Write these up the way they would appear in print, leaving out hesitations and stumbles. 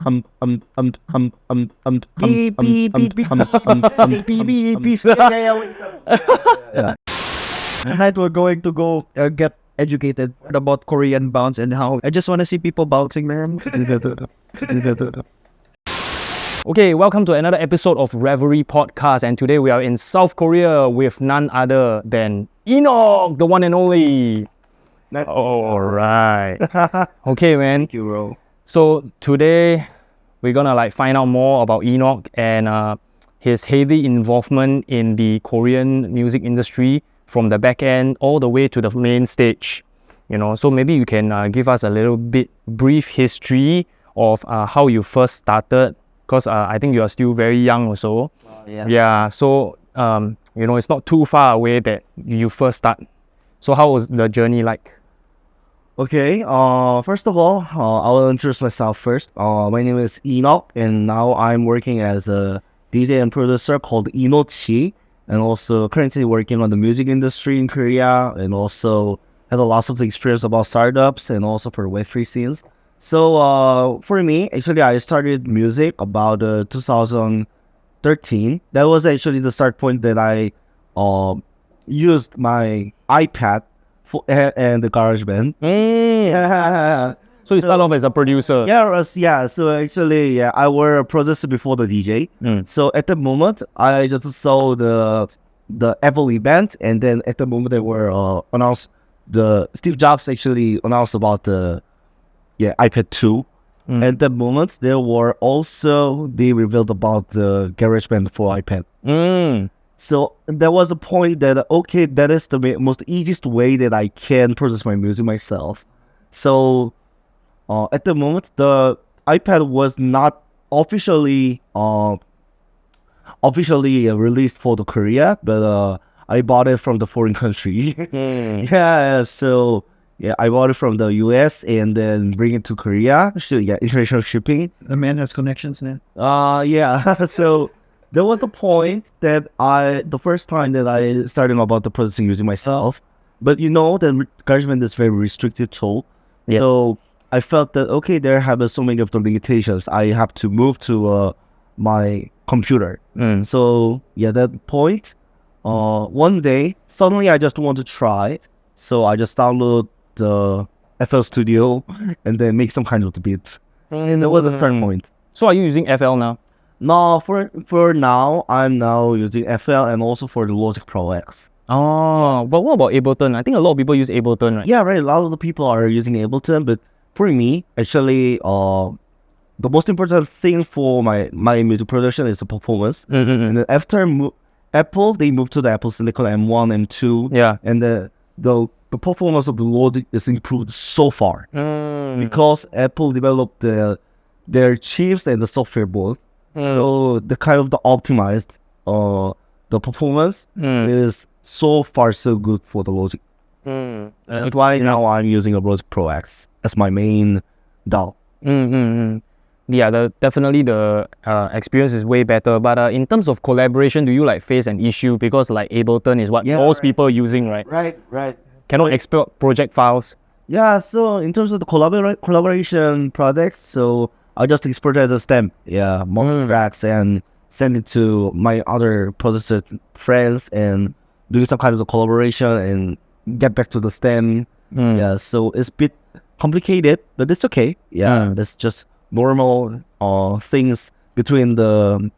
beep beep beep beep beep beep. Yeah. Tonight we're going to go get educated about Korean bounce and how I just want to see people bouncing, man. Okay, welcome to another episode of Revelry Podcast, and today we are in South Korea with none other than Enoch, the one and only. Alright. Okay, man. Thank you, bro. So today we're gonna find out more about Enoch and his heavy involvement in the Korean music industry from the back end all the way to the main stage. So maybe you can give us a little bit brief history of how you first started. Because I think you are still very young also. Yeah. So, it's not too far away that you first start. So how was the journey like? Okay, first of all, I will introduce myself first. My name is Enoch, and now I'm working as a DJ and producer called Enoch, and also currently working on the music industry in Korea, and also have a lot of experience about startups and also for Web3 scenes. So for me, actually, I started music about 2013. That was actually the start point that I used my iPad and the GarageBand. Yeah. So you start off as a producer. Yeah. So actually, I were a producer before the DJ. So at the moment, I just saw the Apple event, and then at the moment they were announced. The Steve Jobs actually announced about the iPad 2. At the moment, they revealed about the GarageBand for iPad. So there was a point that, okay, that is the most easiest way that I can produce my music myself. So at the moment, the iPad was not officially released for the Korea, but I bought it from the foreign country. So I bought it from the US and then bring it to Korea. So international shipping. The man has connections, man. So there was a point that the first time that I started about the producing using myself. But the GarageBand is very restricted tool. Yes. So I felt that, okay, there have so many of the limitations. I have to move to my computer. So that point, one day, suddenly I just want to try. So I just download the FL Studio and then make some kind of the beats. And that was the third point. So are you using FL now? No, for now, I'm now using FL and also for the Logic Pro X. Oh, but what about Ableton? I think a lot of people use Ableton, right? Yeah, right. A lot of the people are using Ableton, but for me, actually, the most important thing for my music production is the performance. And then after Apple, they moved to the Apple Silicon M1, M2. Yeah. And the performance of the Logic is improved so far because Apple developed their chips and the software both. So the kind of the optimized the performance is so far so good for the Logic. That's why now I'm using a Logic Pro X as my main DAW. Yeah, definitely the experience is way better. But in terms of collaboration, do you face an issue because Ableton is what most people are using, right? Right. Cannot export project files. Yeah, so in terms of the collaboration projects, so I just export it as a stem, multiple tracks, and send it to my other producer friends and do some kind of the collaboration and get back to the stem. So it's a bit complicated, but it's okay. That's just normal things between the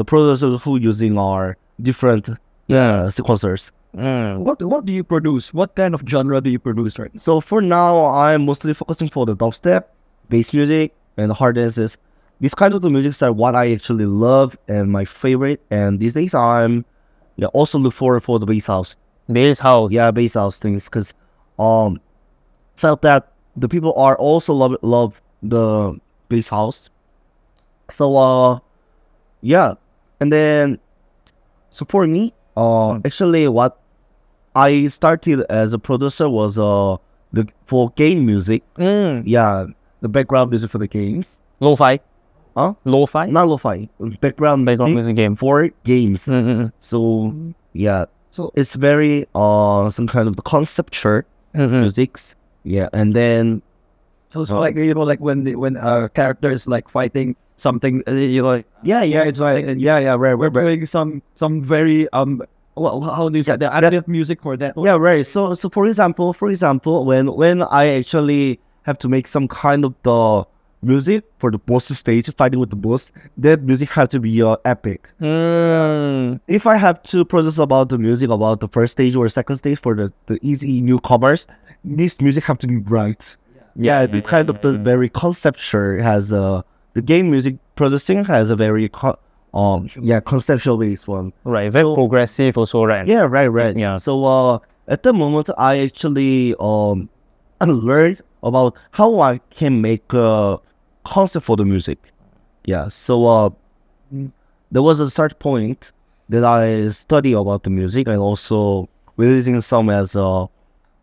producers who using our different sequencers. What do you produce? What kind of genre do you produce right now? So for now, I'm mostly focusing for the dubstep, bass music, and the hard dances. These kind of the music are what I actually love and my favorite. And these days, I'm also look forward for the bass house. Bass house. Yeah, bass house things, because felt that the people are also love the bass house. So and then so for me, actually what I started as a producer was for game music. The background music for the games. Lo-fi. Huh? Lo-fi? Not lo-fi. Background music game. For games. So so it's very some kind of the conceptual musics. And then So it's like, you know, like when a character is like fighting something, you know, like, it's like, right. We're doing some very well, how do you say the additive music for that? Yeah, right. So for example, when I actually have to make some kind of the music for the boss stage, fighting with the boss, that music has to be epic. If I have to produce about the music about the first stage or second stage for the easy newcomers, this music have to be bright. Yeah, this kind of the very conceptual has the game music producing has a very conceptual based one. Right, very progressive also, right? Yeah, right. Yeah. So at the moment, I actually learned about how I can make a concept for the music. Yeah. So there was a start point that I study about the music and also releasing some as the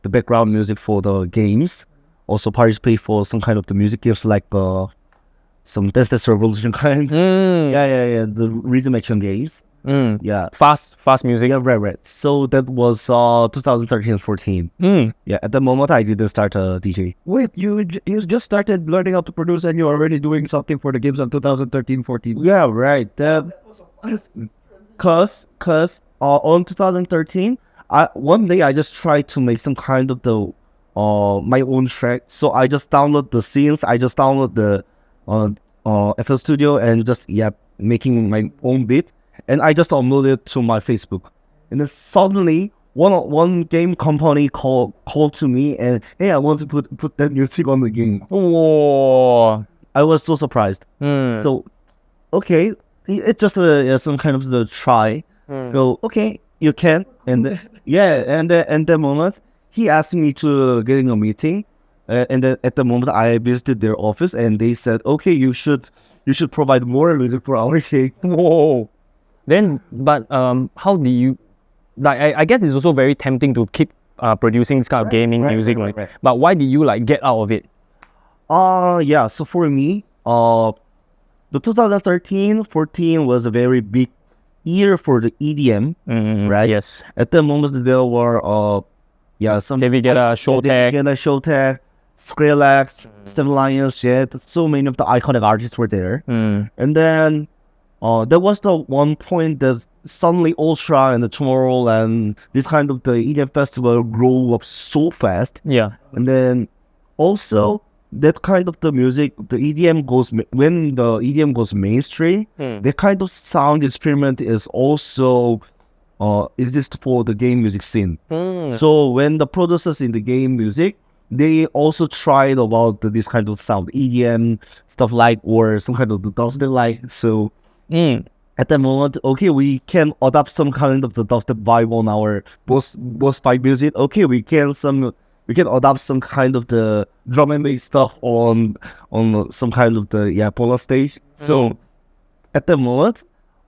background music for the games. Also participate for some kind of the music games like some Dance Revolution kind. Yeah. The rhythm action games. Yeah. Fast music. Yeah, right. So that was 2013-14. Yeah, at the moment I didn't start a DJ. Wait, you just started learning how to produce and you're already doing something for the games on 2013-14. Yeah, right. Cause on 2013, one day I just tried to make some kind of the my own track. So I just download the scenes. I just download the FL Studio and just making my own beat. And I just uploaded it to my Facebook. And then suddenly, one game company called to me and, hey, I want to put that music on the game. Whoa. I was so surprised. So, okay, it's just some kind of the try. So, okay, you can. And and the moment, he asked me to get in a meeting. And then at the moment, I visited their office and they said, okay, you should provide more music for our game. Whoa. Then, but how do you, like, I guess it's also very tempting to keep producing this kind of gaming music, right? But why did you like get out of it? Yeah, so for me, the 2013-14 was a very big year for the EDM, right? Yes. At the moment, there were, some... David Guetta, Showtech, Skrillex, Seven Lions, Jet, so many of the iconic artists were there. And then, there was the one point that suddenly Ultra and the Tomorrowland, this kind of the EDM festival grew up so fast. Yeah. And then also that kind of the music, the EDM when the EDM goes mainstream, that kind of sound experiment is also exist for the game music scene. So when the producers in the game music, they also tried about this kind of sound, EDM stuff like, or some kind of the dubstep like. So at the moment, okay, we can adopt some kind of the dubstep vibe on our boss fight music. Okay, we can adopt some kind of the drum and bass stuff on some kind of the polar stage. So at the moment,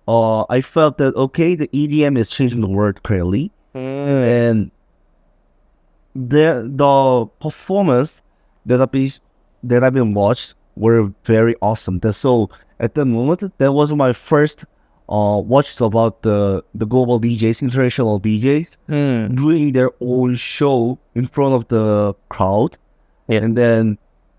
I felt that okay, the EDM is changing the world clearly, and the performance that I've been watched were very awesome. So at the moment, that was my first watch about the global DJs, international DJs, doing their own show in front of the crowd. Yes. And then,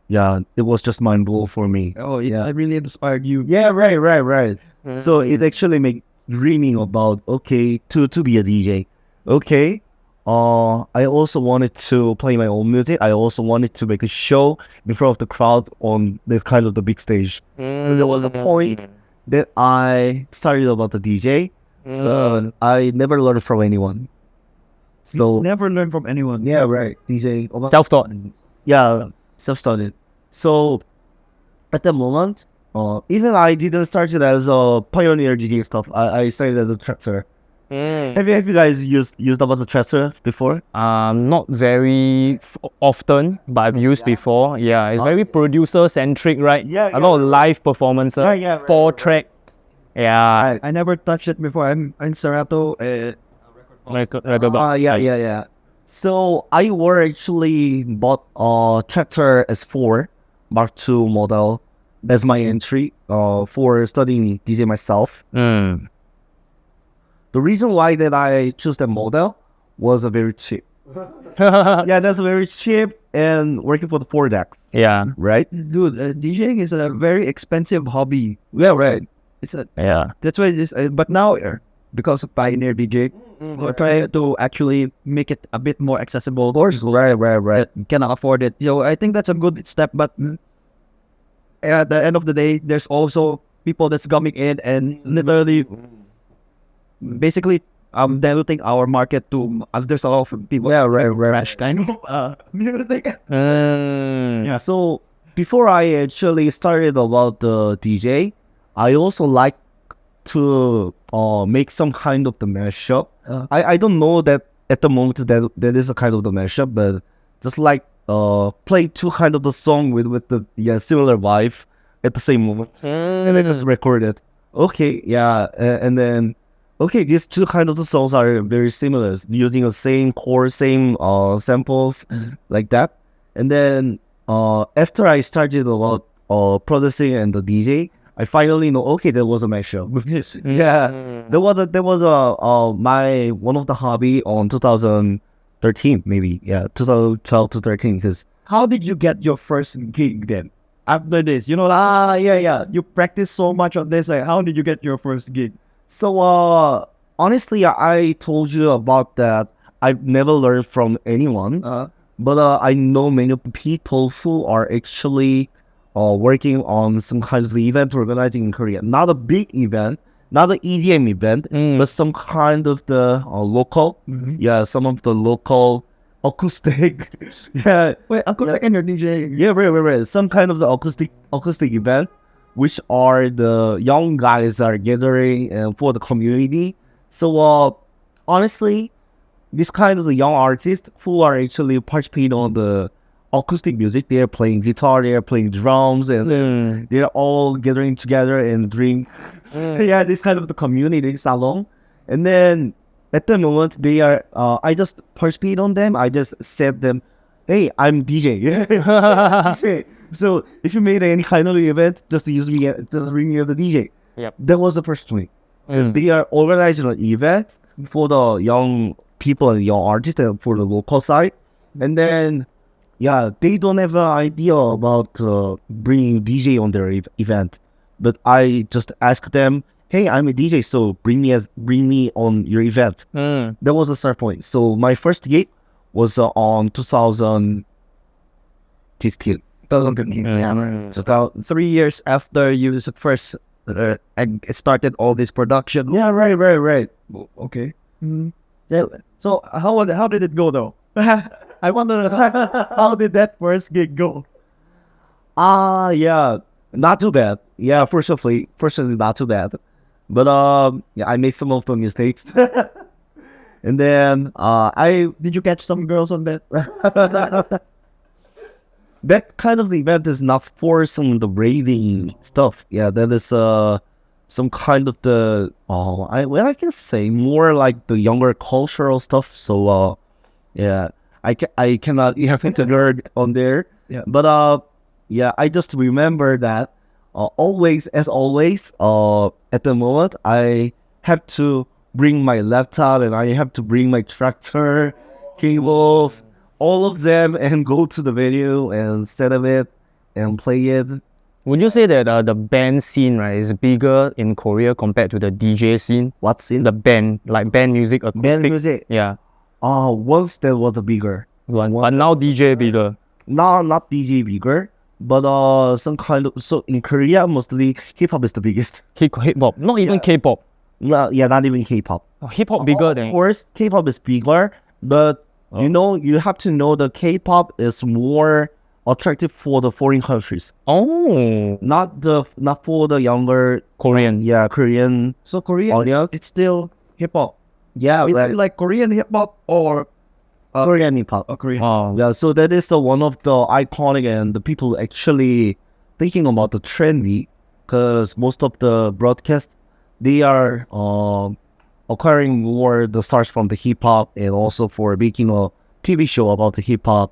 it was just mind blowing for me. Oh, yeah, it really inspired you. Yeah, right. So it actually made dreaming about, okay, to be a DJ. Okay, I also wanted to play my own music. I also wanted to make a show in front of the crowd on this kind of the big stage. And there was a point that I started about the DJ. I never learned from anyone. So Never learn from anyone. yeah, right. DJ Self-taught. Yeah, self-studied. So at the moment, even I didn't start it as a pioneer DJ stuff. I started as a tractor. Have you guys used about the tractor before? Not very often, but I've used before. Yeah, it's very producer centric, right? Yeah, a lot of live performances. Right, 4-track. Yeah. I never touched it before. I'm in Serato. Yeah. So I were actually bought tractor S4 Mark II model as my entry for studying DJ myself. The reason why that I chose that model was a very cheap. Yeah, that's very cheap. and working for the 4DX, Yeah. right? Dude, DJing is a very expensive hobby. Yeah, right. It's a Yeah. That's why this. But now, because of Pioneer DJ, we're trying to actually make it a bit more accessible. Of course, Right. that cannot afford it. I think that's a good step. But at the end of the day, there's also people that's coming in and literally, basically, diluting our market to. There's a lot of people. Yeah, right. Crash kind of music. Yeah. So before I actually started about the DJ, I also like to make some kind of the mashup. I don't know that at the moment that is a kind of the mashup, but just like play two kind of the song with the similar vibe at the same moment, and I just record it. Okay, yeah, and then okay, these two kind of the songs are very similar, using the same chord, same samples, like that. And then after I started about producing and the DJ, I finally know, okay, there was a mashup. Yeah, there was my one of the hobby on 2013 maybe, 2012 to 13, because How did you get your first gig then? After this, you practice so much on this. Like, how did you get your first gig? so honestly, I told you about that. I've never learned from anyone, but I know many people who are actually working on some kind of event organizing in Korea. Not a big event, not an EDM event, but some kind of the local, some of the local acoustic, Wait, acoustic and your DJ. right. Some kind of the acoustic event, which are the young guys are gathering for the community. So honestly, this kind of the young artists who are actually participating on the acoustic music, they are playing guitar, they are playing drums, and they are all gathering together and drink. This kind of the community salon. And then at the moment, they are. I just participate on them. I just said them, "Hey, I'm DJ." DJ. So if you made any kind of event, just use me. Just bring me as the DJ. Yep. That was the first thing. They are organizing an event for the young people and young artists and for the local side, and then they don't have an idea about bringing DJ on their event. But I just asked them, "Hey, I'm a DJ, so bring me on your event." That was the start point. So my first gig was on 2015. 2015. So about 3 years after you first started all this production. Yeah, right. Okay. So how did it go though? I wonder how did that first gig go? Not too bad. Yeah, fortunately, not too bad. But I made some of the mistakes. And then Did you catch some girls on that? that kind of event is not for some of the raving stuff. Yeah, that is some kind of the I can say more like the younger cultural stuff. So I cannot have into nerd on there. Yeah. But I just remember that always at the moment I have to bring my laptop and I have to bring my tractor, cables, all of them, and go to the venue and set up it and play it. Would you say that the band scene, right, is bigger in Korea compared to the DJ scene? What's in The band, like band music, acoustic. band music? Yeah. Once there was a bigger. But now DJ bigger. Not DJ bigger, but some kind of, so in Korea mostly hip hop is the biggest. Hip hop, not even K-pop. Not even K-pop. Hip hop bigger Of than. course, K-pop is bigger, but you have to know that K-pop is more attractive for the foreign countries, Oh, not for the younger Korean. Korean So Korean, audience. it's still hip hop. Yeah, Is it like Korean hip hop or Korean hip hop. Korean? Wow. Yeah, so that is one of the iconic and the people actually thinking about the trendy, because most of the broadcasts, they are acquiring more the stars from the hip hop and also for making a TV show about the hip hop.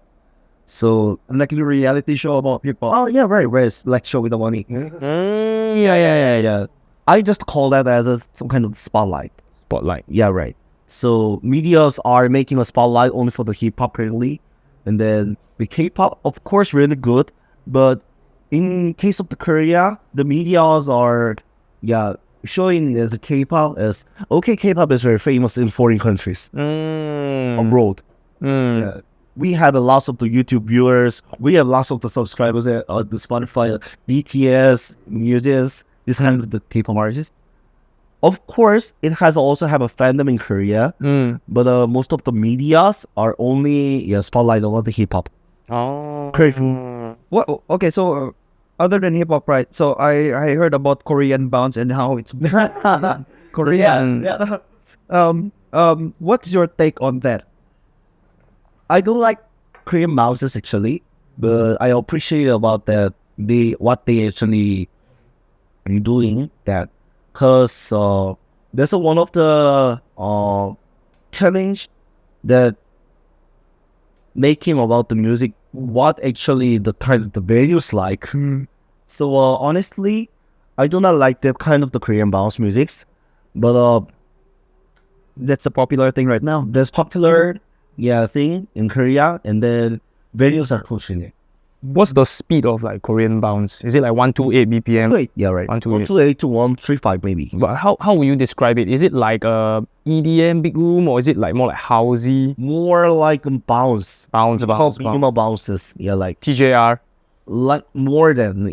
So Like a reality show about hip hop. right, like show with the money. Yeah. I just call that as some kind of spotlight. Spotlight. Yeah, right. So medias are making a spotlight only for the hip hop currently, And then the K-pop, of course, really good. But in case of the Korea, the medias are, showing as a K-pop as, okay, K-pop is very famous in foreign countries, abroad. Yeah. We have a lot of the YouTube viewers. We have lots of the subscribers at the Spotify, BTS, Muses, this kind of the K-pop artists. Of course, it has also have a fandom in Korea, but most of the medias are only spotlight on the hip hop. Oh. What? Okay, so other than hip hop, right? So I heard about Korean bounce and how it's Korean. What's your take on that? I don't like Korean bounces actually, but I appreciate about that what they actually doing that, because that's one of the challenge that making about the music, what actually the kind of the values like. So honestly, I do not like that kind of the Korean bounce musics, but That's a popular thing right now. there's popular thing in Korea, and then venues are pushing it. What's the speed of like Korean bounce? Is it like 128 BPM? Wait, yeah, right. 128. 128 to 135 maybe. But how will you describe it? Is it like a EDM big room, or is it like more like housey More like a bounce. bounce? Minimal bounces. Yeah, like TJR, more than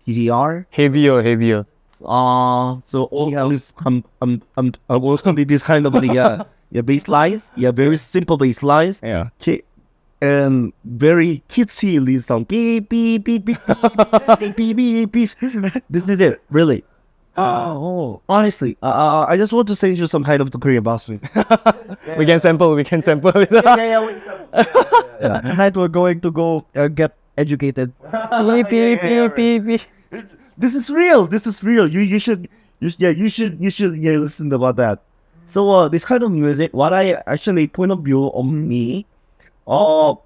TGR. heavier. So always only this kind of the bass lines. Yeah, very simple bass lines. Yeah. Okay. And very kitsy lead song. Beep beep beep beep beep beep beep beep. This is it, really. Honestly, I just want to send you some kind of the Korean boss. We can sample it. Tonight we're going to go get educated. Beep. This is real. You should listen about that. So this kind of music, what I actually point of view on me, so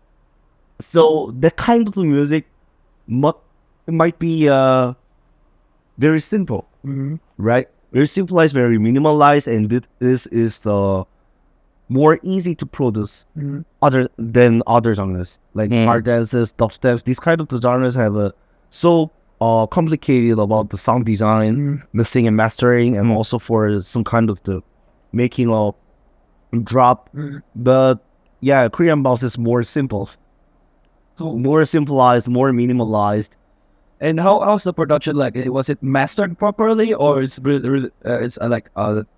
that kind of music might be very simple, right? Very simplified, very minimalized, and this is more easy to produce other than other genres like hard dances, dubsteps. These kind of the genres have a so complicated about the sound design, mixing and mastering, and also for some kind of the making of drop. But yeah, Korean bounce is more simple, more simplified, more minimalized. And how's the production like? Was it mastered properly, or it's like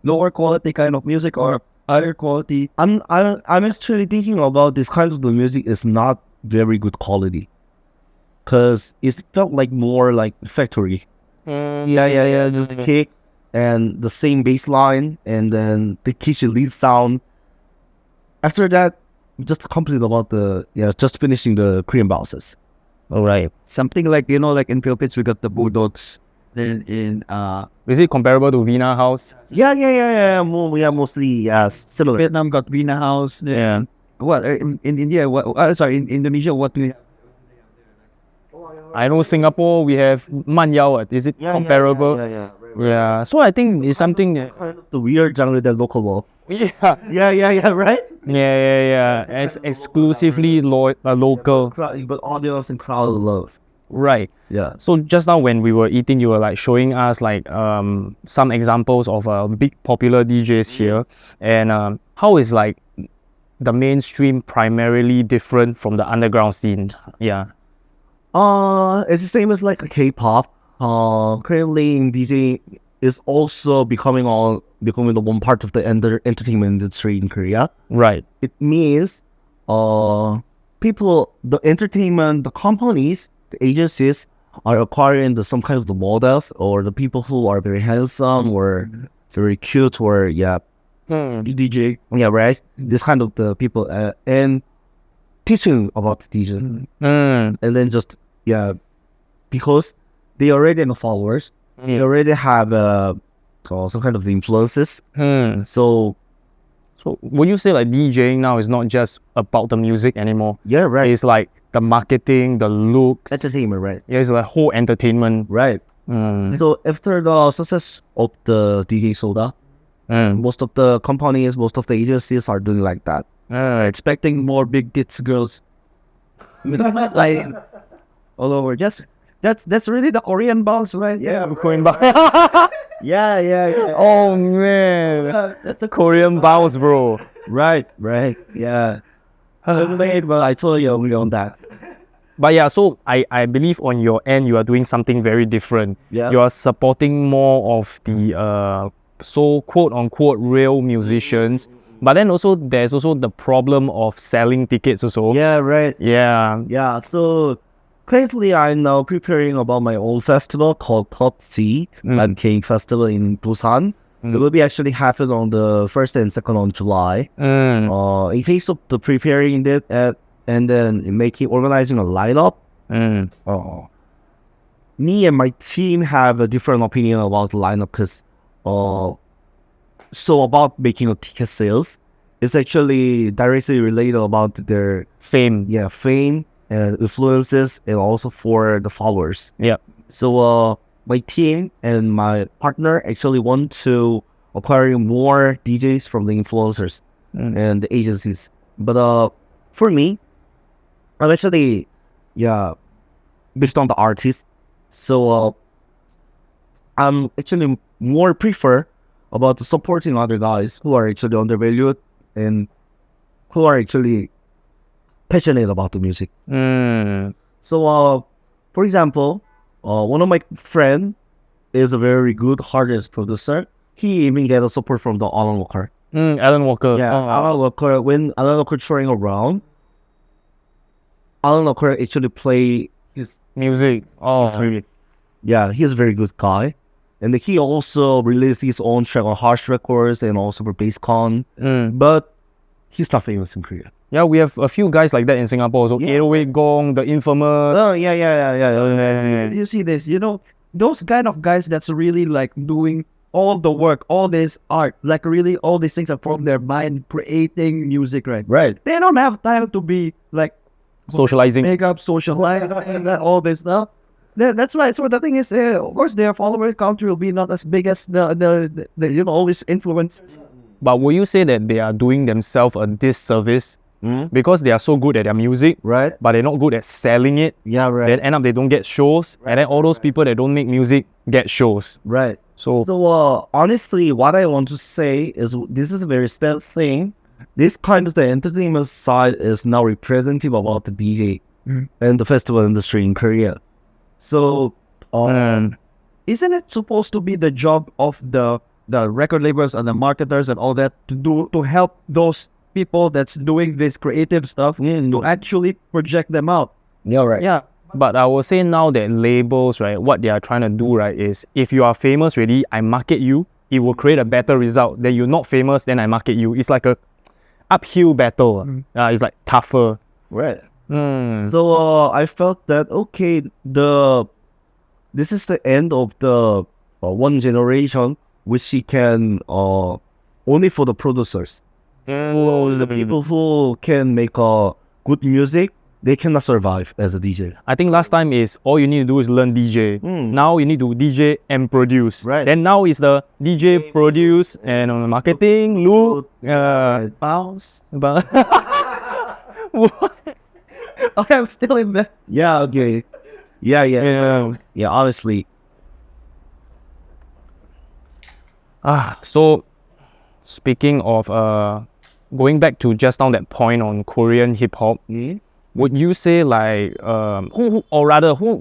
lower quality kind of music, or higher quality? I'm actually thinking about this kind of the music is not very good quality, because it felt like more like factory. Just the kick and the same bass line, and then the kitchen lead sound. After that, just complete about just finishing the Korean bounces. All right. Something like like in Philippines we got the Bulldogs. Then Is it comparable to Vina House? Yeah. Mostly similar. Vietnam got Vina House. Yeah. What in India? In Indonesia, what do we have? I know Singapore we have Man Yao. Is it comparable? Yeah. So I think it's something that, Kind of the weird genre that local love. yeah, Right? yeah. It's exclusively local. But audience and crowd love. Right. Yeah. So just now when we were eating, you were like showing us like some examples of big popular DJs here, and how is like the mainstream primarily different from the underground scene? Yeah. It's the same as like a K-pop. Currently in DJ is also becoming the one part of the entertainment industry in Korea. Right. It means people, the entertainment, the companies, the agencies are acquiring some kind of the models or the people who are very handsome or very cute or DJ. Yeah, right. This kind of the people and teaching about the DJ, and then just because they already have followers, they already have some kind of the influences. So would you say like DJing now is not just about the music anymore? yeah, right. It's like the marketing, the looks. Entertainment, right? Yeah, it's like whole entertainment. Right. So after the success of the DJ Soda, most of the companies, most of the agencies are doing like that. expecting more big tits girls, like all over. Just that's really the Korean bounce, right? Yeah, Korean bounce. yeah. Oh man, That's a Korean bounce, bro. Right. Yeah. Well, I totally agree on that. But yeah, so I believe on your end you are doing something very different. Yeah. You are supporting more of the so quote unquote real musicians. But then also there's also the problem of selling tickets also. Yeah, right. Yeah. Yeah, so currently I'm now preparing about my own festival called Club C, King Festival in Busan. It will be actually happen on the 1st and 2nd of July. In case of the preparing it and then organizing a lineup, me and my team have a different opinion about the lineup because so about making a ticket sales, it's actually directly related about their Fame. yeah, fame and influences and also for the followers. Yeah. So my team and my partner actually want to acquire more DJs from the influencers and the agencies. But for me, I'm actually based on the artist. So I'm actually more prefer about supporting other guys who are actually undervalued and who are actually passionate about the music. So for example, one of my friend is a very good artist producer. He even get a support from the Alan Walker. Alan Walker. Yeah, Alan Walker. When Alan Walker touring around, Alan Walker actually play his Music. yeah, he's a very good guy. And he also released his own track on Harsh Records and also for BassCon. But he's not famous in Korea. Yeah, we have a few guys like that in Singapore. So 808 Gong, the infamous. Oh, yeah. You see this, those kind of guys that's really like doing all the work, all this art, like really all these things are from their mind, creating music, right? Right. They don't have time to be like Socializing. make up, socialize, and all this stuff. That's right. So the thing is, of course, their follower count will be not as big as the all these influences. But will you say that they are doing themselves a disservice because they are so good at their music, Right. but they're not good at selling it? Yeah, right. Then end up they don't get shows, and then all those people that don't make music get shows. Right. So So honestly, what I want to say is this is a very sad thing. This kind of the entertainment side is now representative about the DJ and the festival industry in Korea. So Isn't it supposed to be the job of the record labels and the marketers and all that to help those people that's doing this creative stuff to actually project them out? yeah, right. Yeah. but I will say now that labels, right, what they are trying to do, right, is if you are famous already, I market you, it will create a better result. Then you're not famous, then I market you. It's like a uphill battle. It's like tougher. Right. So I felt that okay, this is the end of the one generation which she can only for the producers. The people who can make good music, they cannot survive as a DJ. I think last time is all you need to do is learn DJ. Now you need to DJ and produce. Right. Then now is the DJ, produce, and marketing, loop. Bounce. But Okay, I'm still in there. Yeah. Okay. Yeah. Honestly. So speaking of going back to just now that point on Korean hip hop, would you say like who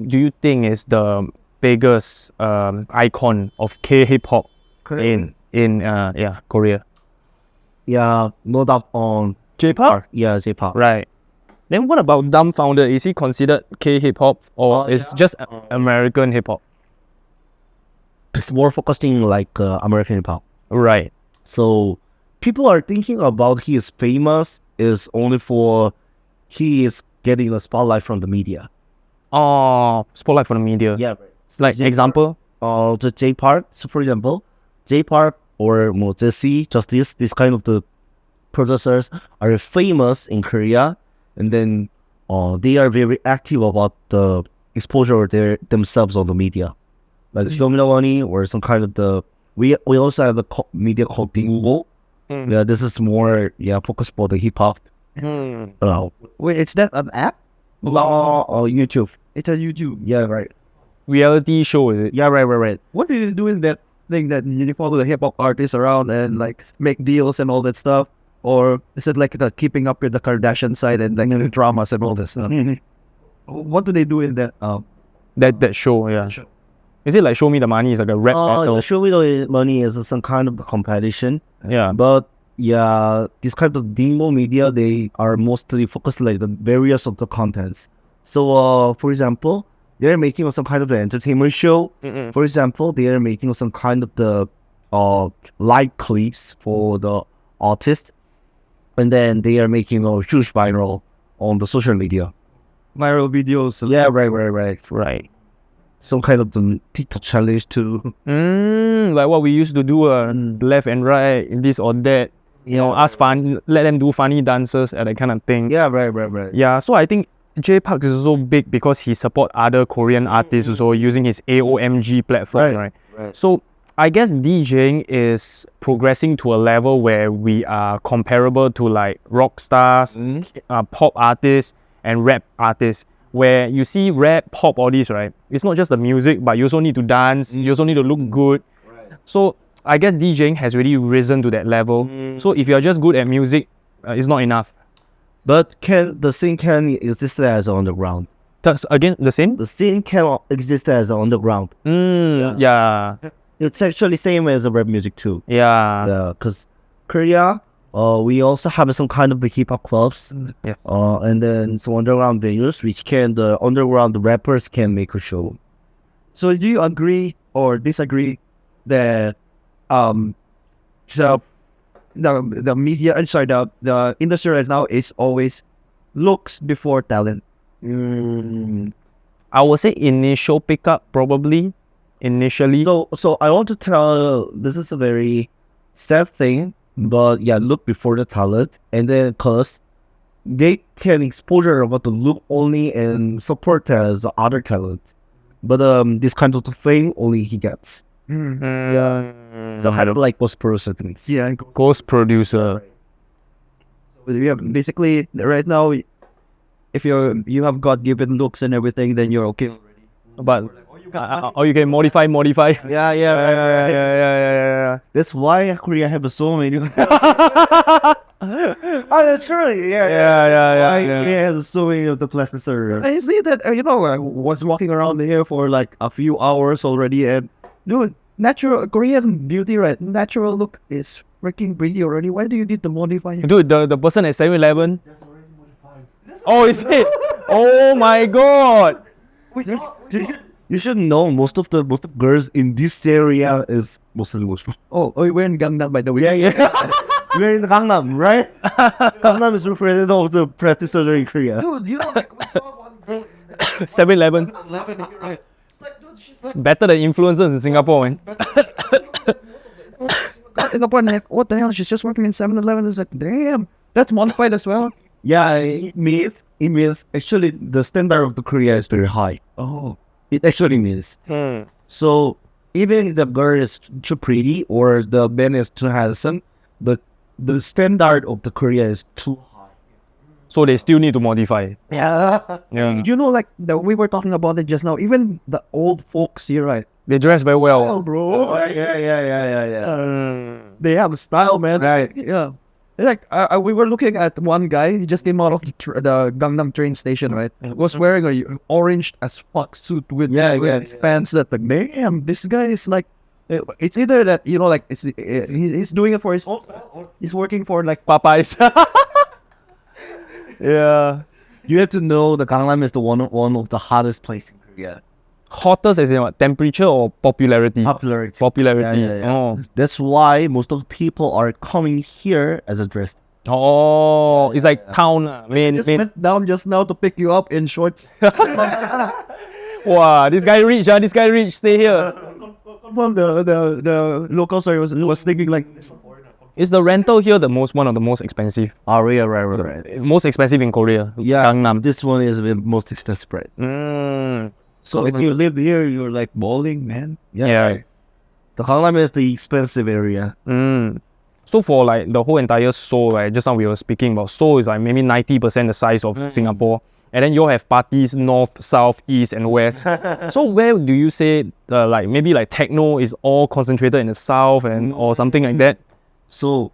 do you think is the biggest icon of K hip hop in Korea? Yeah, no doubt on J-pop? Yeah, J-pop. Right. Then what about Dumbfounded? Is he considered K hip hop or is just American hip hop? It's more focusing like American hip hop. Right. So people are thinking about he is famous is only for he is getting a spotlight from the media. Oh, spotlight for the media. Yeah. Like example? The J Park. So for example, J Park or Jesse, Justice, this kind of the producers are famous in Korea, and then they are very active about the exposure of themselves on the media, like Shomina Wani or some kind of the. We also have a media called Dingo, Yeah, this is more focused for the hip hop. Wait, is that an app? Or YouTube. It's a YouTube. Yeah, right. Reality show, is it? Yeah, right. What do you do in that thing that you follow the hip hop artists around and like make deals and all that stuff? Or is it like the keeping up with the Kardashian side and like the dramas and all that stuff? What do they do in that? That show, yeah. Is it like Show Me the Money? It's like a rap battle. Show Me the Money is some kind of the competition. Yeah. But yeah, this kind of demo media, they are mostly focused like the various of the contents. So for example, they're making some kind of the entertainment show. For example, they are making some kind of the live clips for the artist, and then they are making a huge viral on the social media. Viral videos. Yeah, right. Some kind of the TikTok challenge too. Like what we used to do, left and right, this or that. You know, let them do funny dances and that kind of thing. Yeah, right. Yeah, so I think J Park is also big because he support other Korean artists also using his AOMG platform, right? So I guess DJing is progressing to a level where we are comparable to like rock stars, pop artists, and rap artists. Where you see rap, pop, all these, right? It's not just the music, but you also need to dance. You also need to look good. So I guess DJing has really risen to that level. So if you're just good at music, it's not enough. But the scene can exist as underground. That's again the same. The scene can exist as underground. Yeah. It's actually same as the rap music too. Yeah. Because Korea, we also have some kind of the hip hop clubs. Yes. And then some underground venues which the underground rappers can make a show. So do you agree or disagree that so the media, the industry right now is always looks before talent? I would say initial pickup probably. Initially. So I want to tell this is a very sad thing, but yeah, look before the talent, and then because they can exposure about the look only and support as the other talent, but this kind of thing only he gets. So kind of like ghost person. Yeah, Ghost producer. yeah. Basically, right now, if you have God-given looks and everything, then you're okay already. But or you can modify. Yeah. That's why Korea have so many. Truly, yeah. Korea has so many of the plastic surgery. I see that, I was walking around here for like a few hours already, and dude, natural Korean beauty, right? Natural look is freaking pretty already. Why do you need to modify it? Dude, the person at 7-Eleven. Oh, is it? Oh my god. You should know most of the girls in this area is Muslim. Oh, we're in Gangnam, by the way. Yeah. We're in Gangnam, right? Gangnam is representative of the plastic surgery in Korea. Dude, like we saw one girl in 7-Eleven. 11, right? It's like, dude, she's like Better than influencers in Singapore, man. Singapore, like, what the hell? She's just working in 7-Eleven. It's like, damn, that's modified as well. Yeah, it means actually the standard of the Korea is very high. Oh. It actually means. So even if the girl is too pretty or the man is too handsome, but the standard of the Korea is too high. So they still need to modify. Yeah. Yeah. Like we were talking about it just now. Even the old folks here, right? They dress very well. Oh, bro. Yeah. They have a style, man. Right. Yeah. Like we were looking at one guy. He just came out of the Gangnam train station, right? Was wearing a orange as fuck suit with pants that like, damn, this guy is like, it's either that like he's doing it for his own style or he's working for like Popeyes. Yeah. You have to know the Gangnam is the one of the hottest place in Korea. Hottest as in what? Temperature or popularity? Popularity. Popularity. Yeah. Oh. That's why most of the people are coming here as a dress. Oh, it's like town. just went down just now to pick you up in shorts. Wow, this guy rich. This guy rich. Stay here. Well, the local story was thinking like, Is the rental here one of the most expensive? Oh, right. Most expensive in Korea. Yeah, Gangnam. this one is the most expensive, right? So if you live here, you're like balling, man. Yeah. The Gangnam is the expensive area. So for like the whole entire Seoul, right? Just now we were speaking about Seoul is like maybe 90% the size of Singapore. And then you all have parties north, south, east, and west. So where do you say like maybe like techno is all concentrated in the south and or something like that? So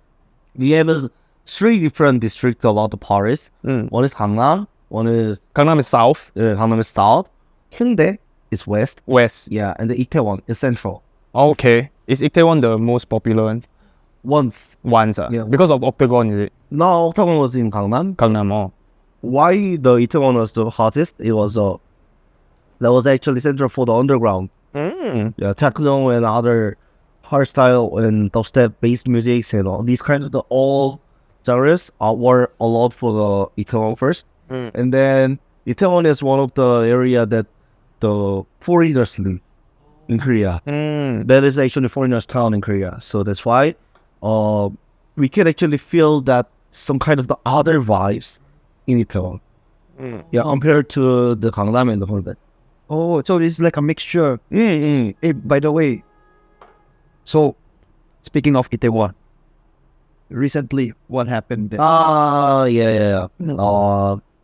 we have 3 different districts about the Paris. One is Gangnam, one is Gangnam is south, Gangnam is south, Hyundai is west, west. yeah, and the Itaewon is central. Okay. Is Itaewon the most popular one? Once, Ones, Yeah. because of Octagon, is it? now Octagon was in Gangnam. Gangnam, oh. Why the Itaewon was the hottest? It was that was actually central for the underground. Yeah, techno and other hardstyle and dubstep based music and all these kinds of all genres were allowed for the Itaewon first, and then Itaewon is one of the area that the foreigners live in Korea. That is actually foreigners town in Korea, so that's why we can actually feel that some kind of the other vibes in Itaewon. Yeah, compared to the Gangnam and the Hyundai. Oh, so it's like a mixture. Hey, by the way, so speaking of Itaewon, recently what happened there? Yeah.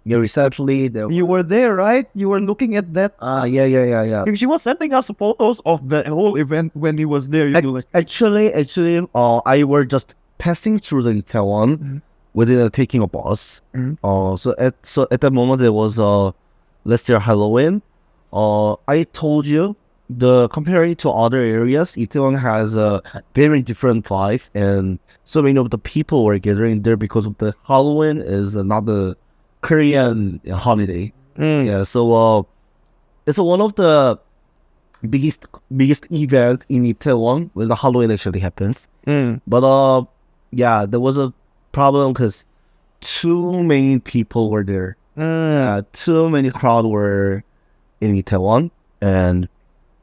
Yeah, recently there. You were there, right? You were looking at that. Yeah. She was sending us photos of the whole event when he was there. Actually, I were just passing through the Itaewon within taking a bus. So at that moment it was last year Halloween. I told you comparing to other areas, Itaewon has a very different vibe, and so many of the people were gathering there because of the Halloween is another Korean holiday. Yeah, so it's one of the biggest event in Itaewon when the Halloween actually happens. But yeah, there was a problem because too many people were there. Too many crowd were in Itaewon, and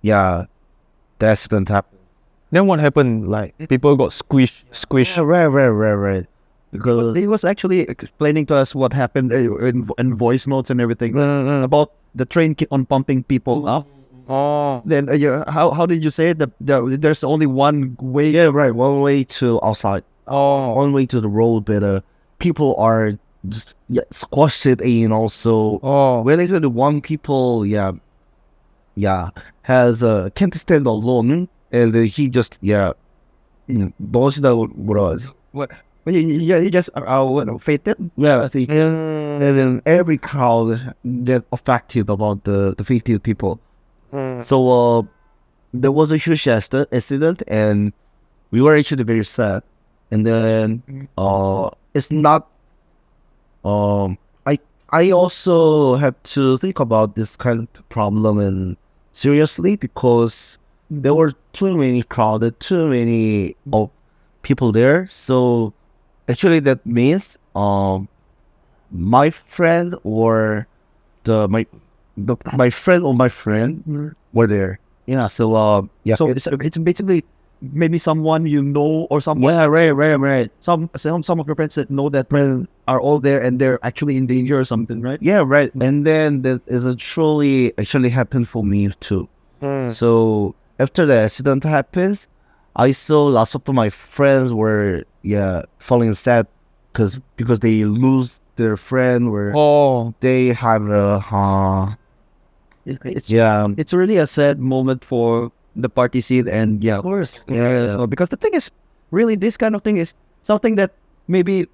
yeah, the accident happened. Then what happened? Like people got squished. Right. Because He was actually explaining to us what happened in voice notes and everything about the train keep on pumping people up. Oh. Then how did you say it? There's only one way. yeah, right. One way to outside. Oh. One way to the road, but people are just squashed it in also. Oh. When actually one people has can't stand alone, and he just bullshit what was. What? He just fainted. Yeah, I think. And then every crowd get affected about the fainted people. So there was a huge accident, and we were actually very sad. And then it's not. I also have to think about this kind of problem and seriously, because there were too many crowded, too many people there. So actually, that means my friend or my friend or my friend were there. Yeah. So yeah. So it's basically maybe someone you know or someone. Yeah, right. Some of your friends that know that friend are all there and they're actually in danger or something, right? Yeah, right. And then that is actually happened for me too. So after the accident happens, I saw lots of my friends were falling sad because they lose their friend or they have It's really a sad moment for the party scene, and of course. So because the thing is, really, this kind of thing is something that maybe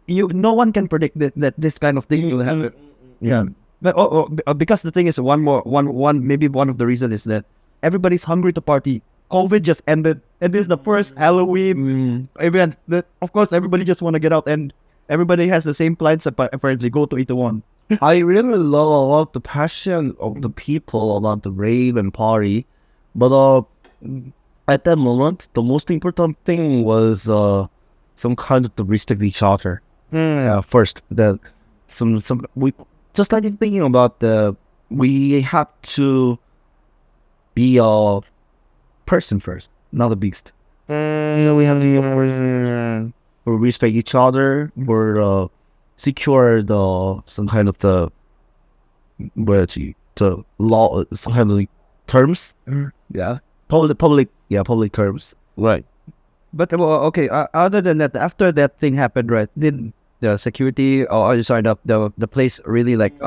no one can predict that this kind of thing will happen. Yeah, but because the thing is, one of the reasons is that everybody's hungry to party. COVID just ended, and this is the first Halloween event that, of course, everybody just want to get out, and everybody has the same plans. Apparently, go to Itaewon. I really love the passion of the people about the rave and party, but at that moment, the most important thing was some kind of to respect each other. First, that we just like thinking about we have to be a person first, not a beast. We have to respect each other, or secure some kind of the law, some kind of terms. Yeah, public terms. Right. But okay, other than that, after that thing happened, right? Did the security or sorry, the place really like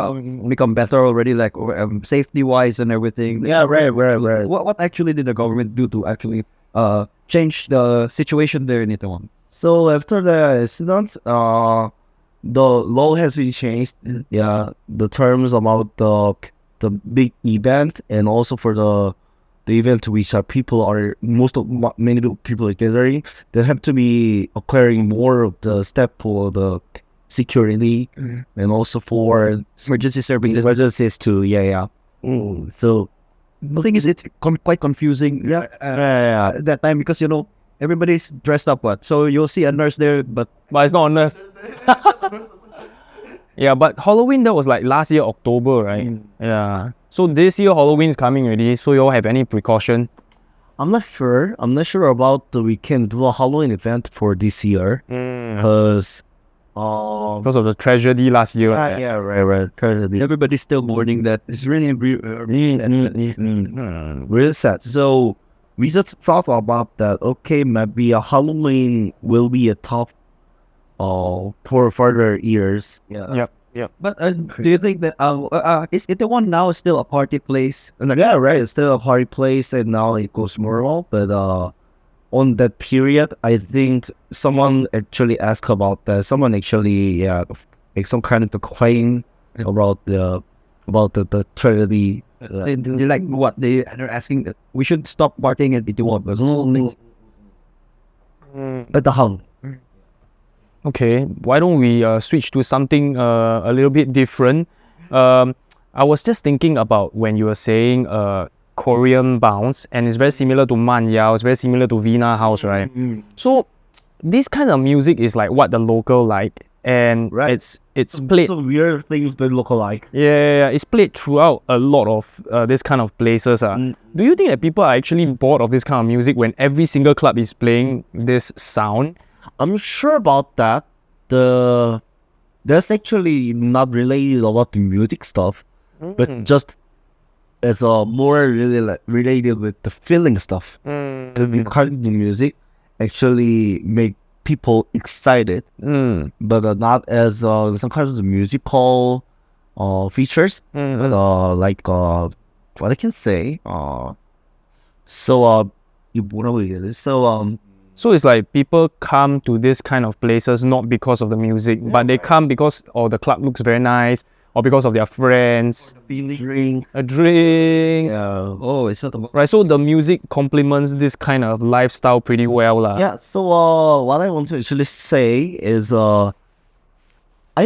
become better already, like safety wise and everything? Yeah, right. What actually did the government do to actually change the situation there in Itaewon? So after the incident, the law has been changed. Yeah, the terms about the big event and also for the event which people are many people are gathering, they have to be acquiring more of the step for the security and also for Emergency services. emergencies too. So The thing is, it's quite confusing. That time because everybody's dressed up. So you'll see a nurse there, but But it's not a nurse. Yeah, but Halloween, that was like last year, October, right? Yeah. So this year, Halloween's coming already. So you all have any precaution? I'm not sure. I'm not sure about we can do a Halloween event for this year because Because of the tragedy last year. Right? right. Tragedy. everybody's still mourning that. It's really Really sad. So we just thought about that. Okay, maybe a Halloween will be a tough for further years. Yep. But do you think that is Itaewon now still a party place? Like, Yeah, right. It's still a party place, and now it goes moral. But on that period, I think someone actually asked about that. Someone actually, make some kind of the claim about the tragedy. they like what they're asking that we should stop partying at Itaewon. But the how? Okay, why don't we switch to something a little bit different? I was just thinking about when you were saying Korean bounce, and it's very similar to Man Yao, it's very similar to Vina House, right? So this kind of music is like what the local like, and Right. it's played. Some weird things that look alike. Yeah, it's played throughout a lot of this kind of places. Do you think that people are actually bored of this kind of music when every single club is playing this sound? I'm sure about that. That's actually not related about the music stuff, but just as a more really related with the feeling stuff. The kind of music actually make people excited, but not as some kinds of the musical features. Like what I can say. So So it's like people come to this kind of places not because of the music, but they come because the club looks very nice, or because of their friends. drink. A drink. Oh, it's not about Right, so the music complements this kind of lifestyle pretty well. Yeah, so what I want to actually say is I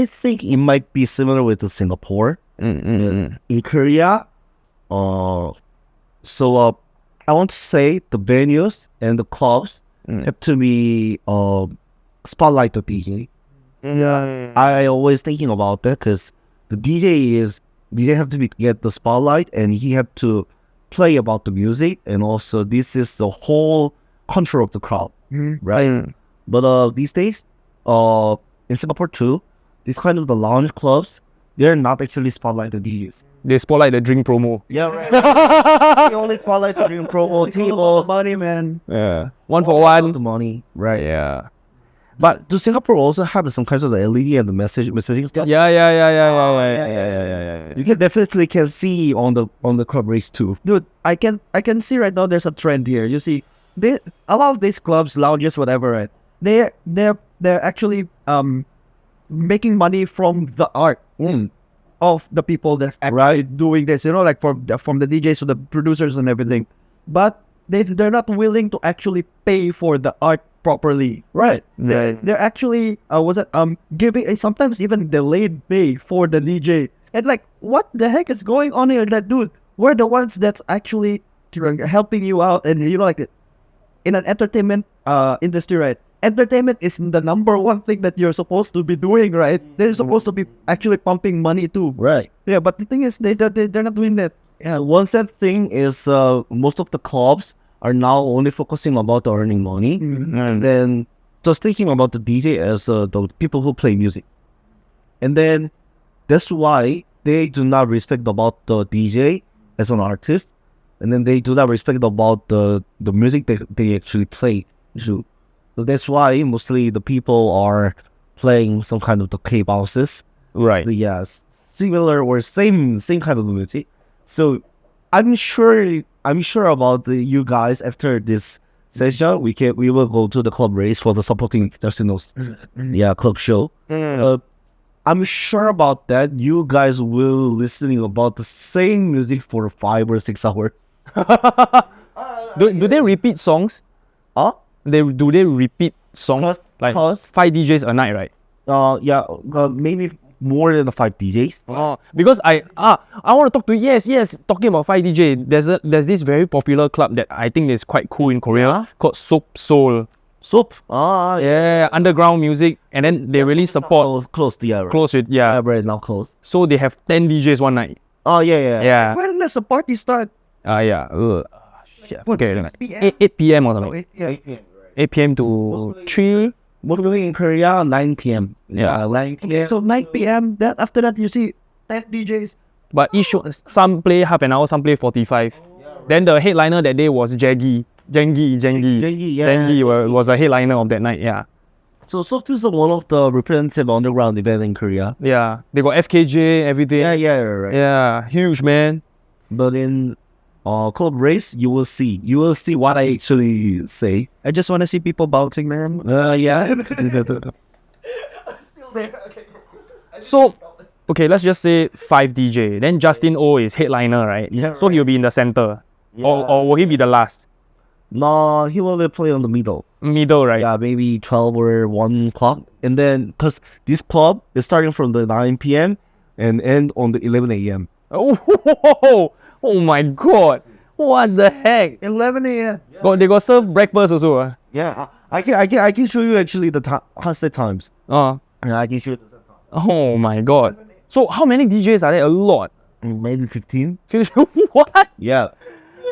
think it might be similar with the Singapore. In Korea, so I want to say the venues and the clubs have to be spotlight the DJ. I always thinking about that because the DJ have to get the spotlight, and he have to play about the music, and also this is the whole control of the crowd, right? But these days, in Singapore too, this kind of the lounge clubs, they're not actually spotlight the DJs. They spotlight the drink promo. Yeah, right. They only spotlight the drink promo tables. money, man. Yeah. One for The one. money, right? Yeah. But do Singapore also have some kinds of the LED and the messaging stuff? Yeah. You can definitely can see on the club race too. Dude, I can see right now there's a trend here. You see, a lot of these clubs, lounges, whatever, right? They're actually making money from the art of the people that's actually doing this. Like from the DJs to the producers and everything. But they're not willing to actually pay for the art properly. Right. They're actually giving sometimes even delayed pay for the DJ. And like, what the heck is going on here? That dude, we're the ones that's actually helping you out, and like in an entertainment industry, right? Entertainment is the number one thing that you're supposed to be doing, right? They're supposed to be actually pumping money too. Right. Yeah, but the thing is, they're not doing that. Yeah. One sad thing is most of the clubs are now only focusing about earning money, and then just thinking about the DJ as the people who play music, and then that's why they do not respect about the DJ as an artist, and then they do not respect about the music they actually play. that's why mostly the people are playing some kind of the K-bounces. Right. Yeah, similar or same kind of music. So I'm sure about you guys after this session. We will go to the club race for the supporting Justino's club show. I'm sure about that. You guys will listening about the same music for 5 or 6 hours. Do they repeat songs? Huh? Do they repeat songs? Like 5 DJs a night, right? Maybe more than 5 DJs. Oh, because I want to talk to you. Yes. Talking about 5 DJ, there's this very popular club that I think is quite cool in Korea called Soap Soul. Soap. Yeah, underground music, and then they really support Closed. Yeah. Right. close with Right now closed. So they have 10 DJs one night. Oh yeah. Yeah. When does the party start? Yeah. Shit. Okay. 6 p.m. 8 p.m. or something. 8 p.m. to Mostly- 3. Mostly in Korea, 9 p.m. Yeah. 9 p.m. So 9 p.m. That after that you see 10 DJs. But each show, some play half an hour, some play 45. Then the headliner that day was Jengi was a headliner of that night. Yeah. So Soap is one of the representative underground event in Korea. Yeah. They got FKJ, everything. Right. Yeah. Huge, man. But in club race, you will see what I actually say. I just want to see people bouncing, man. Yeah. So, okay, let's just say 5 DJ. Then Justin O is headliner, right? Yeah, So he'll be in the center. Or will he be the last? No, he will play on the middle. Middle, right? Yeah, maybe 12 or 1 o'clock. And then, because this club is starting from the 9 p.m. and end on the 11 a.m. Oh my god. What the heck? 11 a.m. They got serve breakfast also. Yeah, I can show you actually the set times. Yeah, I can show you the set times. oh my god. So how many DJs are there? A lot. Maybe 15. What? Yeah.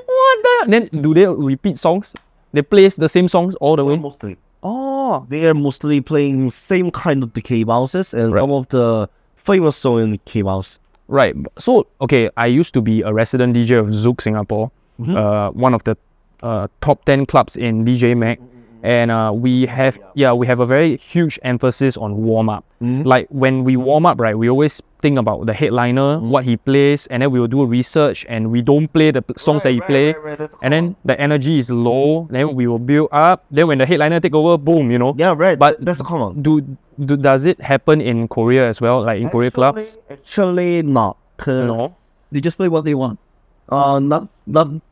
What the? Then do they repeat songs? They play the same songs all the way? Mostly. Oh. They are mostly playing same kind of the K-bounces and some of the famous song in K-bounce. Right. So, okay, I used to be a resident DJ of Zouk Singapore, one of the top 10 clubs in DJ Mag. And we have a very huge emphasis on warm-up. Like when we warm up, right, we always think about the headliner, what he plays, and then we will do research and we don't play the songs that he play. And then the energy is low, then we will build up. Then when the headliner take over, boom, you know. Yeah, right. But that's common. Does it happen in Korea as well, like in Korea clubs? Actually, not. No. They just play what they want. Not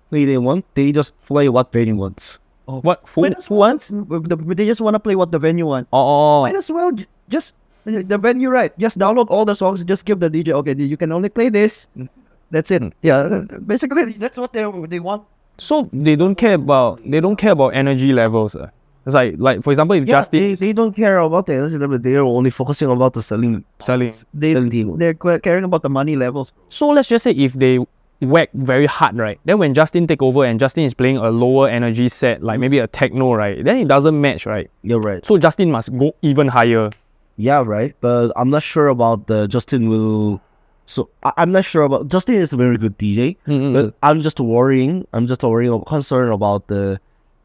play they want. They just play what they want. What? Who wants? They just want to play what the venue want. Oh. Might as well just the venue, right? Just download all the songs. Just give the DJ, okay, you can only play this. That's it. Yeah, basically that's what they want. So they don't care about energy levels. It's like for example, if Justin they don't care about the energy level. They are only focusing about the selling. They're caring about the money levels. So let's just say if they whack very hard, right? Then when Justin take over and Justin is playing a lower energy set, like maybe a techno, right? Then it doesn't match, right? You're right. So Justin must go even higher. Yeah, right. But I'm not sure about the Justin will. So I'm not sure about Justin is a very good DJ, but I'm just worrying. Concerned about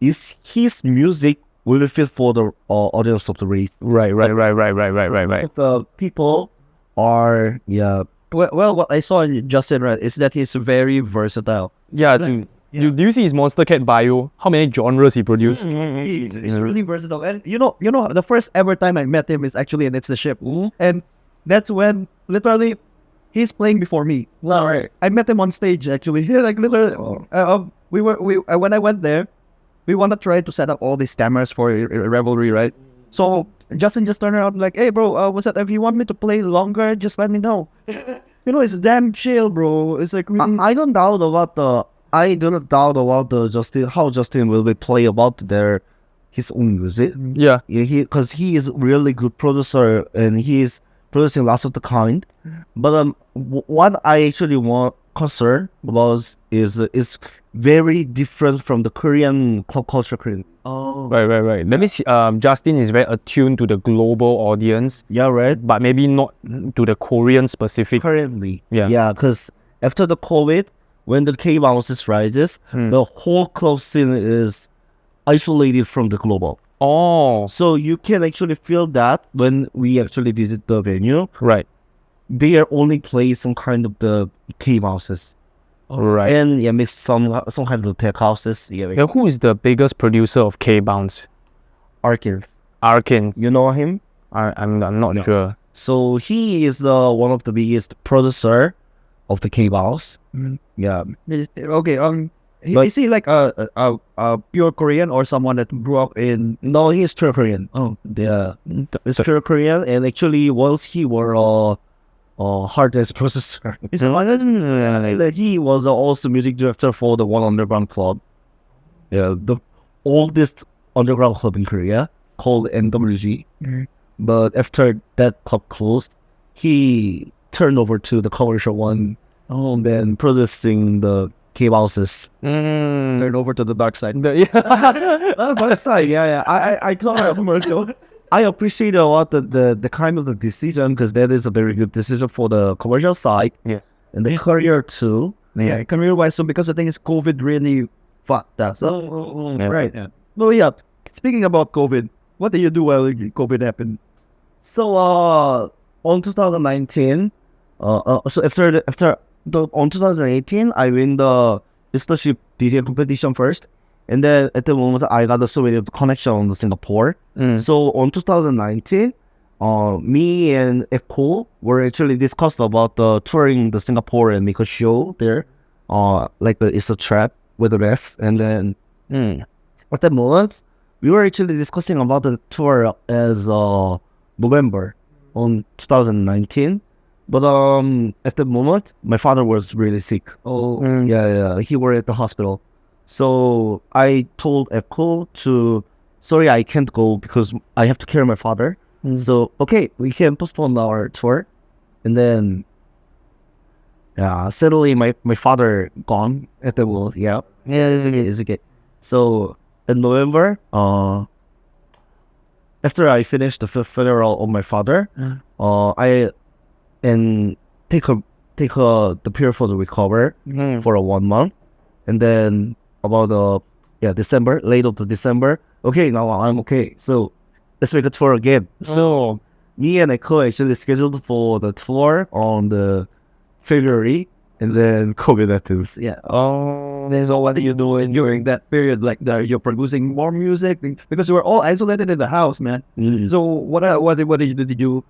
is his music will fit for the audience of the race? Right. The people are Well, what I saw in Justin, right, is that he's very versatile. Yeah, dude. Do you see his Monster Cat bio? How many genres he produced? He's really versatile. And you know, the first ever time I met him is actually in It's the Ship. And that's when literally he's playing before me. Wow, right. I met him on stage actually. Like literally, when I went there, we want to try to set up all these stammers for revelry, right? So Justin just turned around like, hey bro, what's that? If you want me to play longer, just let me know. You know, it's damn chill, bro. It's like really... I do not doubt about the Justin, how Justin will be play about his own music. Yeah, because he is really good producer and he is producing lots of the kind. But what I actually want concern about is very different from the Korean club culture. Oh, right. That means Justin is very attuned to the global audience. Yeah, right. But maybe not to the Korean specific. Currently, yeah, because after the COVID, when the K-bounces rises, the whole club scene is isolated from the global. Oh, So you can actually feel that when we actually visit the venue. right. They are only play some kind of the cave houses. Right. And yeah, mix some kind of tech houses. Yeah, like Yeah, who is the biggest producer of K-Bounce? Arkins. Arkins. You know him? I'm not No. sure. So he is one of the biggest producer of the cave house. Yeah. Okay. But- Is he like a pure Korean or someone that grew up in? No, he is pure Korean. Oh, Yeah, he's pure Korean, and actually, once he were hard disk processor. He was also music director for the one underground club. Yeah, the oldest underground club in Korea called NWG. But after that club closed, he turned over to the commercial one. And then producing the cave houses. turned over to the dark side. Yeah. But aside, yeah. I thought commercial. I appreciate a lot the kind of the decision, because that is a very good decision for the commercial side Yes. and the career too. Yeah, career-wise, so because I think it's COVID really fucked us up. Yeah. Right. Yeah. No, yeah. Speaking about COVID, what did you do while COVID happened? So on 2019, so on 2018, I win the listenership DJ competition first, and then at the moment I got so many connection on the Singapore. So on 2019, me and Echo were actually discussed about touring the Singapore and make a show there. It's a trap with the rest, and then at the moment we were actually discussing about the tour as November on 2019. But at the moment, my father was really sick. Oh, Yeah, he were at the hospital. So I told Echo sorry, I can't go because I have to care my father. So, okay, we can postpone our tour. And then, suddenly my father gone at the moment. Yeah, it's okay. So, in November, after I finished the funeral of my father, I take the period for the recover for 1 month, and then about December, late of the December. Okay, now I'm okay. So let's make a tour again. So me and Echo actually scheduled for the tour on the February, and then COVID happens. Yeah. oh. So what are you doing during that period? Like, you're producing more music because you were all isolated in the house, man. So what did you do?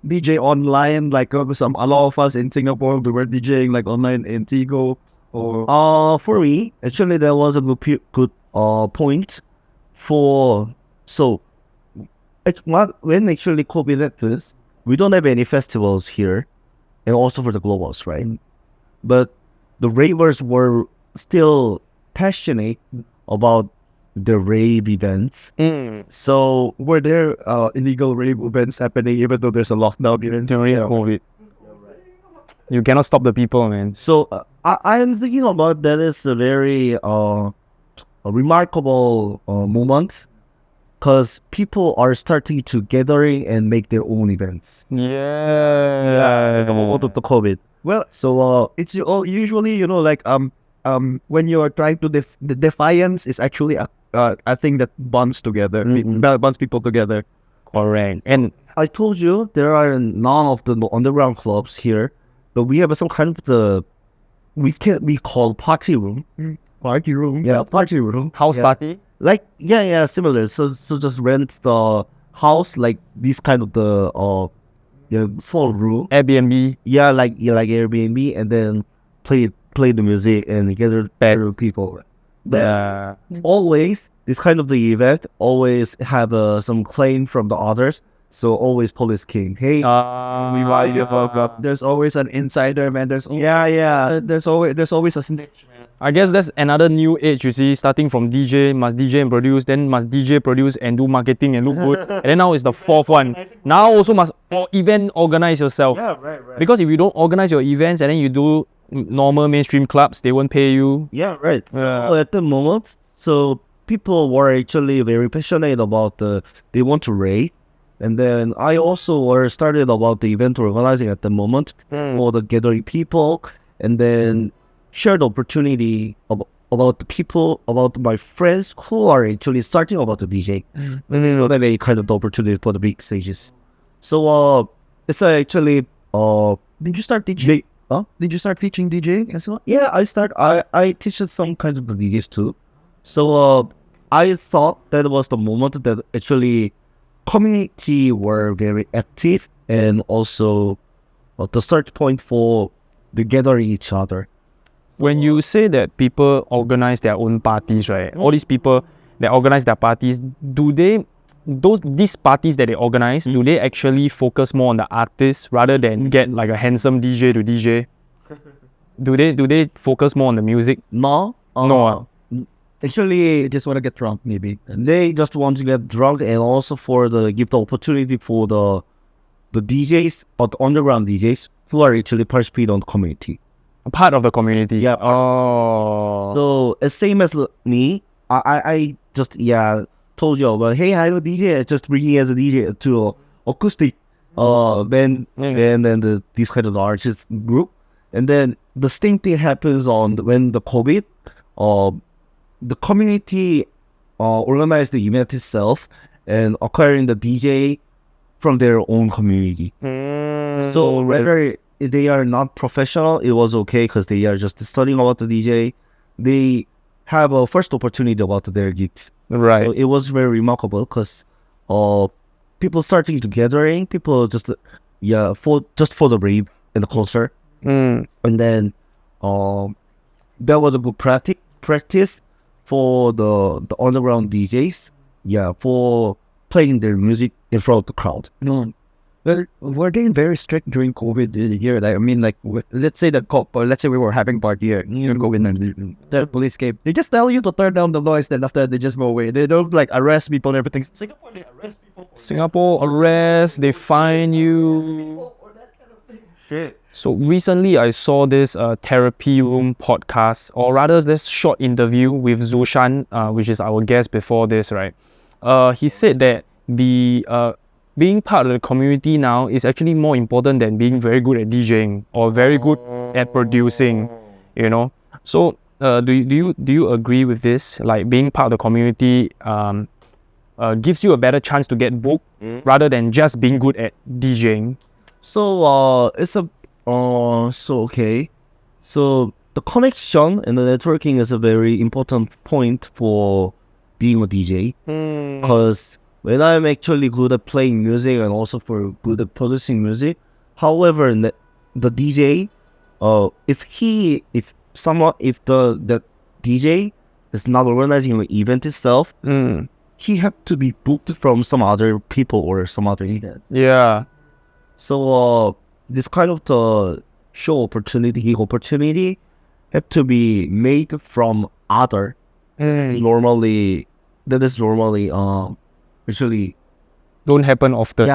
DJ online, like a lot of us in Singapore, we were DJing like online in Tigo, or For me, actually, there was a good point for when actually COVID happens, we don't have any festivals here, and also for the globals, right? But the ravers were still passionate about the rave events. So were there illegal rave events happening even though there's a lockdown during COVID. You cannot stop the people, man. So I am thinking about that is a very a remarkable moment, because people are starting to gathering and make their own events. Yeah. At the moment of the COVID. Well, So it's usually like when you are trying to the defiance is actually a thing that bonds together, bonds people together. Correct. And I told you there are none of the underground clubs here, but we have some kind of we call party room. Party room. Yeah, party room. house Yeah. party. Like similar. So just rent the house, like this kind of the small room. Airbnb. Yeah, like Airbnb, and then play the music and gather people. Yeah. Always this kind of the event always have some claim from the others. So always police king. Hey, We lied about there's always an insider, man. There's always a snitch, man. I guess that's another new age, you see, starting from DJ, must DJ and produce, then must DJ produce and do marketing and look good. And then now it's the fourth one. Now also must event organize yourself. right. Because if you don't organize your events and then you do normal mainstream clubs, they won't pay you. Yeah, right. Yeah. So at the moment, so people were actually very passionate about they want to rave. And then I also started about the event organizing at the moment for the gathering people, and then share the opportunity about the people, about my friends who are actually starting about the DJ. And then they kind of the opportunity for the big stages. So it's actually Did you start teaching? huh? Did you start teaching DJing as well? Yeah, I teach some kind of the DJs too. So I thought that was the moment that actually community were very active and also the start point for the gathering each other. When you say that people organize their own parties, right? All these people that organize their parties, do they these parties that they organize, do they actually focus more on the artists rather than get like a handsome DJ to DJ? Do they focus more on the music? No, No. actually They just want to get drunk, maybe. they just want to get drunk and also for the give the opportunity for the DJs or the underground DJs who are actually participate on the community. A part of the community. Yeah. Oh. So as same as me, I just told you about, hey, I'm a DJ. I just bring me as a DJ to acoustic band and then this kind of artist group, and then the same thing happens on when the COVID, the community organized the event itself and acquiring the DJ from their own community. So whether they are not professional, it was okay because they are just studying about the DJ. They have a first opportunity about their gigs. Right. So it was very remarkable because people starting to gathering, people just for the rave and the culture, and then that was a good practice for the underground DJs. Yeah, for playing their music in front of the crowd. No. Well, were they very strict during COVID here? Like, I mean, like, let's say the cop, or let's say we were having party here, you go in and the police came. They just tell you to turn down the noise, then after they just go away. They don't like arrest people and everything. Singapore, they arrest people. Singapore arrest, they fine you. So recently I saw this therapy room podcast, or rather this short interview with Zushan, which is our guest before this, right? He said that the being part of the community now is actually more important than being very good at DJing or very good at producing, you know. So do you agree with this? Like being part of the community gives you a better chance to get booked rather than just being good at DJing. So it's a okay. So the connection and the networking is a very important point for being a DJ, because when I'm actually good at playing music and also for good at producing music, however, the DJ, if the DJ is not organizing the event itself, he have to be booked from some other people or some other event. Yeah. So this kind of the show opportunity have to be made from other normally actually Don't happen often.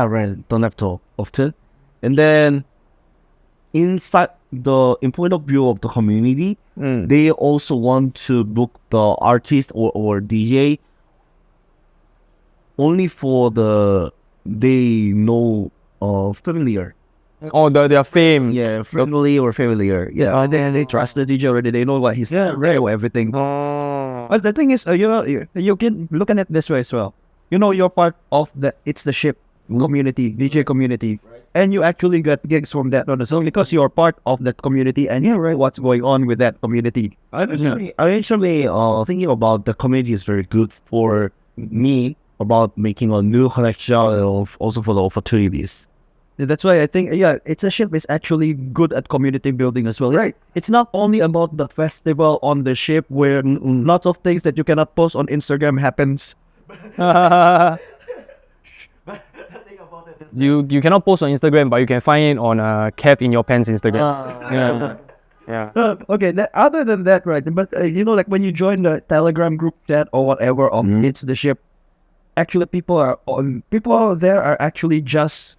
don't have to often. And then inside in point of view of the community, they also want to book the artist or DJ only for they know familiar. Oh, their fame. Yeah, friendly or familiar. Yeah. They trust the DJ already. They know what he's everything. Oh. But the thing is, you can look at it this way as well. You know, you're part of it's the ship community, DJ community, and you actually get gigs from that on its own because you're part of that community and you know what's going on with that community. I actually thinking about the community is very good for me about making a new connection and also for the opportunities. That's why I think, It's a Ship is actually good at community building as well. Right. It's not only about the festival on the ship where lots of things that you cannot post on Instagram happens. You cannot post on Instagram, but you can find it on KRAVE in your pants Instagram. Yeah. Okay. Other than that, right? But like when you join the Telegram group chat or whatever on It's the Ship, actually people there are actually just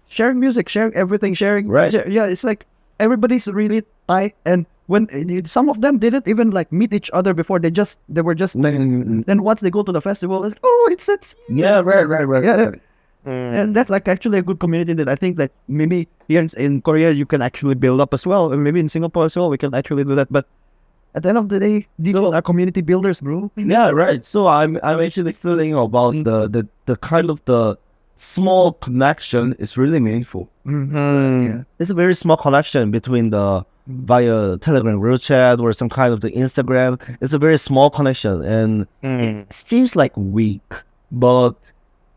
sharing music, sharing everything, sharing. Right. Yeah, it's like everybody's really tight, and when some of them didn't even like meet each other before, they were just then once they go to the festival, it's right. Yeah. And that's like actually a good community that I think that maybe here in Korea you can actually build up as well, and maybe in Singapore as well we can actually do that. But at the end of the day, people are community builders, bro. Yeah, right. So I'm actually feeling about the kind of the small connection is really meaningful. Yeah. It's a very small connection between the via Telegram group chat or some kind of the Instagram. It's a very small connection, and it seems like weak, but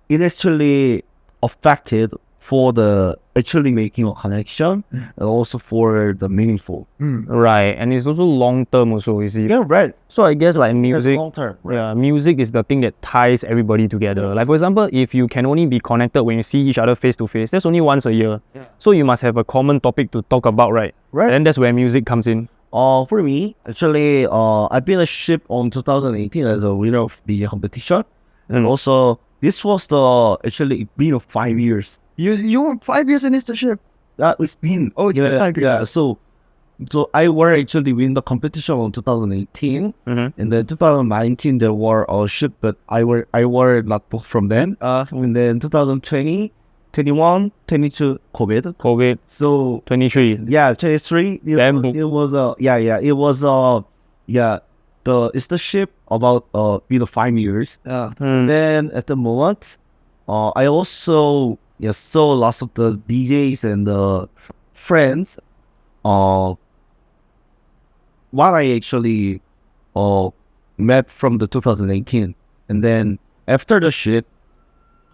it actually affected for the actually making a connection and also for the meaningful. Right, and it's also long term also, you see. Yeah, right. So I guess like music, Long term. Right. yeah, music is the thing that ties everybody together. Like for example, if you can only be connected when you see each other face to face, that's only once a year. Yeah. So you must have a common topic to talk about, right? Right. And then that's where music comes in. For me, actually, I've been a ship on 2018 as a winner of the competition, and also this was the actually been 5 years. You were 5 years in internship. That it's been It's been 5 years. yeah. So I were actually win the competition on 2018, and then 2019 there were a ship, but I were not booked from them. And then 2020, 21, 22 COVID. COVID So 23. yeah, 23. Then It was it was it's the ship about 5 years. Then at the moment, I also saw lots of the DJs and the friends. What I actually met from the 2018, and then after the ship,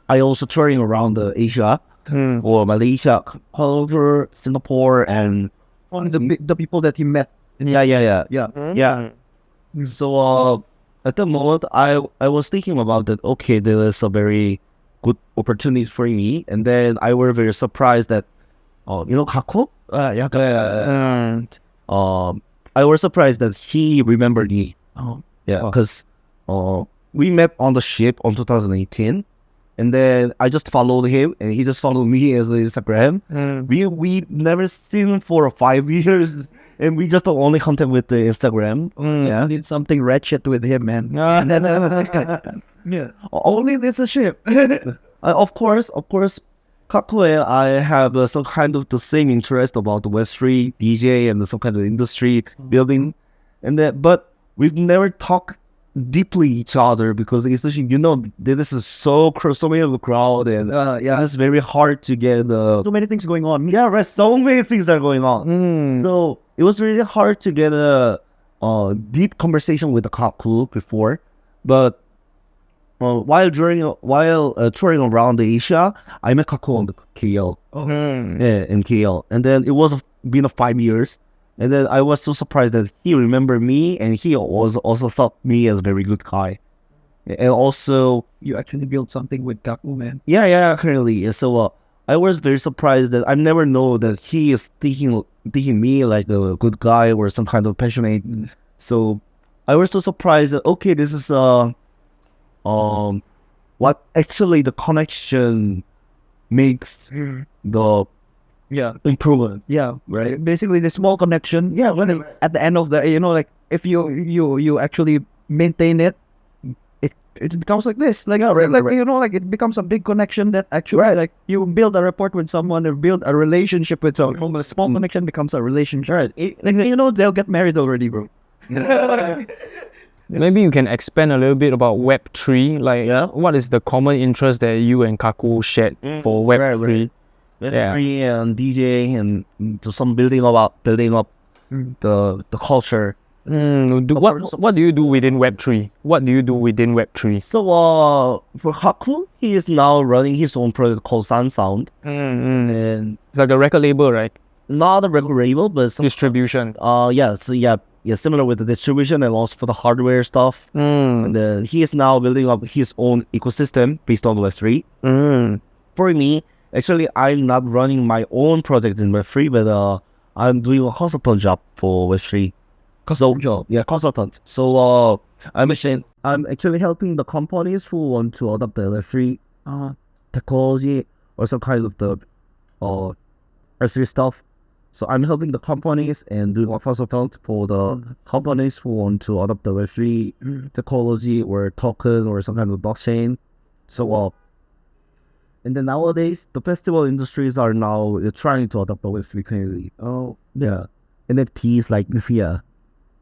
I also touring around the Asia or Malaysia, Kuala Lumpur, Singapore, and Only the people that he met. yeah. So at the moment, I was thinking about that. Okay, there is a very good opportunity for me, and then I were very surprised that Kaku. I was surprised that he remembered me. Because we met on the ship on 2018, and then I just followed him, and he just followed me as the Instagram. We never seen for 5 years, and we just only contact with the Instagram. I did something wretched with him, man. Only this a ship. Of course, Kakue, I have some kind of the same interest about the Web3 DJ and some kind of industry building, and that. But we've never talked deeply each other because especially this is so many of the crowd, and it's very hard to get So many things going on. yeah, right. So many things are going on. So it was really hard to get a deep conversation with the Kaku before, but. While touring around Asia, I met Kaku on the KL. In KL, and then it was been 5 years, and then I was so surprised that he remembered me, and he also thought me as a very good guy, and also You actually built something with Kaku, man. currently. So I was very surprised that I never know that he is thinking me like a good guy or some kind of passionate. So I was so surprised that okay, this is what actually the connection makes the improvement. Yeah, right. Basically, the small connection. Yeah, when at the end of the, like if you actually maintain it, it becomes like this. Like like it becomes a big connection that actually like you build a rapport with someone or build a relationship with someone. A small connection becomes a relationship. Right. They'll get married already, bro. Maybe you can expand a little bit about Web3. Like, what is the common interest that you and Kaku shared for Web3? Web3 and DJ and to some building up the culture. What do you do within Web3? What do you do within Web3? So for Kaku, he is now running his own project called Sun Sound, and it's like a record label, right? Not a record label, but some distribution. Similar with the distribution and also for the hardware stuff. And then he is now building up his own ecosystem based on Web3. For me, actually, I'm not running my own project in Web3, but I'm doing a consultant job for Web3. Consultant. So I'm actually helping the companies who want to adopt the Web3 technology or some kind of the Web3 stuff. So I'm helping the companies and doing a consultant for the companies who want to adopt the Web3 technology or token or some kind of blockchain. So and then nowadays the festival industries are now trying to adopt the Web3 community. NFTs like Nifia.